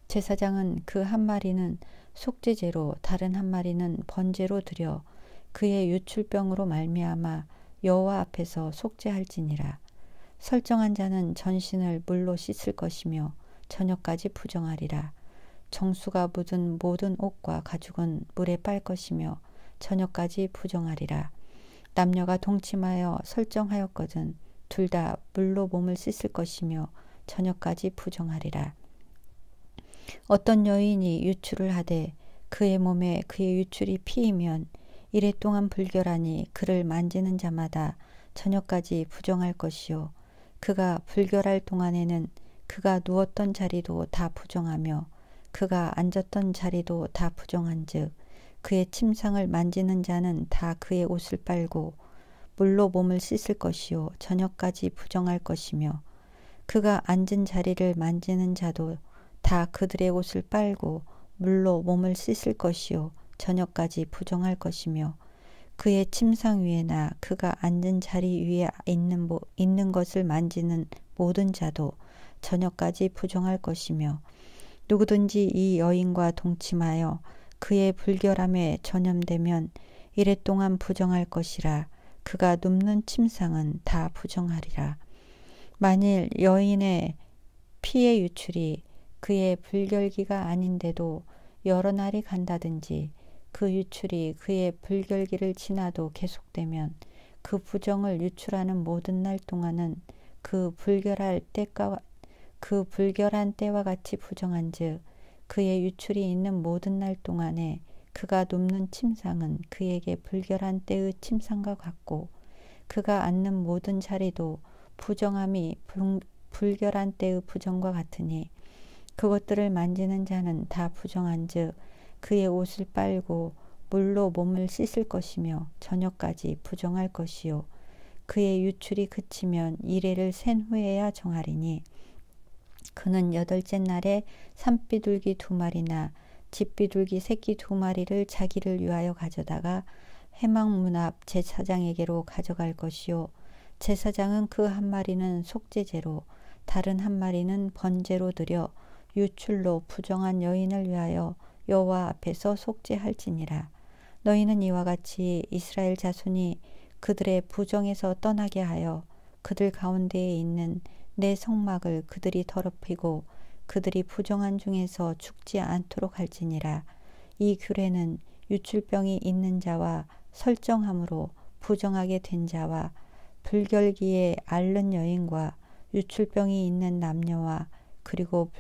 제사장은 그 1마리는 속죄제로 다른 1마리는 번제로 드려 그의 유출병으로 말미암아 여호와 앞에서 속죄할지니라. 설정한 자는 전신을 물로 씻을 것이며 저녁까지 부정하리라. 정수가 묻은 모든 옷과 가죽은 물에 빨 것이며 저녁까지 부정하리라. 남녀가 동침하여 설정하였거든 둘 다 물로 몸을 씻을 것이며 저녁까지 부정하리라. 어떤 여인이 유출을 하되 그의 몸에 그의 유출이 피이면 이레 동안 불결하니 그를 만지는 자마다 저녁까지 부정할 것이요 그가 불결할 동안에는 그가 누웠던 자리도 다 부정하며 그가 앉았던 자리도 다 부정한즉 그의 침상을 만지는 자는 다 그의 옷을 빨고 물로 몸을 씻을 것이요 저녁까지 부정할 것이며 그가 앉은 자리를 만지는 자도 다 그들의 옷을 빨고 물로 몸을 씻을 것이요 저녁까지 부정할 것이며 그의 침상 위에나 그가 앉은 자리 위에 있는 것을 만지는 모든 자도 저녁까지 부정할 것이며 누구든지 이 여인과 동침하여 그의 불결함에 전염되면 이레 동안 부정할 것이라. 그가 눕는 침상은 다 부정하리라. 만일 여인의 피의 유출이 그의 불결기가 아닌데도 여러 날이 간다든지 그 유출이 그의 불결기를 지나도 계속되면 그 부정을 유출하는 모든 날 동안은 그 불결할 때가 그 불결한 때와 같이 부정한즉 그의 유출이 있는 모든 날 동안에 그가 눕는 침상은 그에게 불결한 때의 침상과 같고 그가 앉는 모든 자리도 부정함이 불결한 때의 부정과 같으니 그것들을 만지는 자는 다 부정한즉 그의 옷을 빨고 물로 몸을 씻을 것이며 저녁까지 부정할 것이요 그의 유출이 그치면 이레를 센 후에야 정하리니 그는 8째 날에 산비둘기 2마리나 집비둘기 새끼 2마리를 자기를 위하여 가져다가 회막 문 앞 제사장에게로 가져갈 것이요 제사장은 그 1마리는 속죄제로 다른 1마리는 번제로 드려 유출로 부정한 여인을 위하여 여호와 앞에서 속죄할지니라. 너희는 이와 같이 이스라엘 자손이 그들의 부정에서 떠나게 하여 그들 가운데에 있는 내 성막을 그들이 더럽히고 그들이 부정한 중에서 죽지 않도록 할지니라. 이 규례는 유출병이 있는 자와 설정함으로 부정하게 된 자와 불결기에 앓는 여인과 유출병이 있는 남녀와 그리고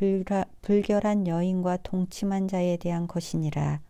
불결한 여인과 동침한 자에 대한 것이니라.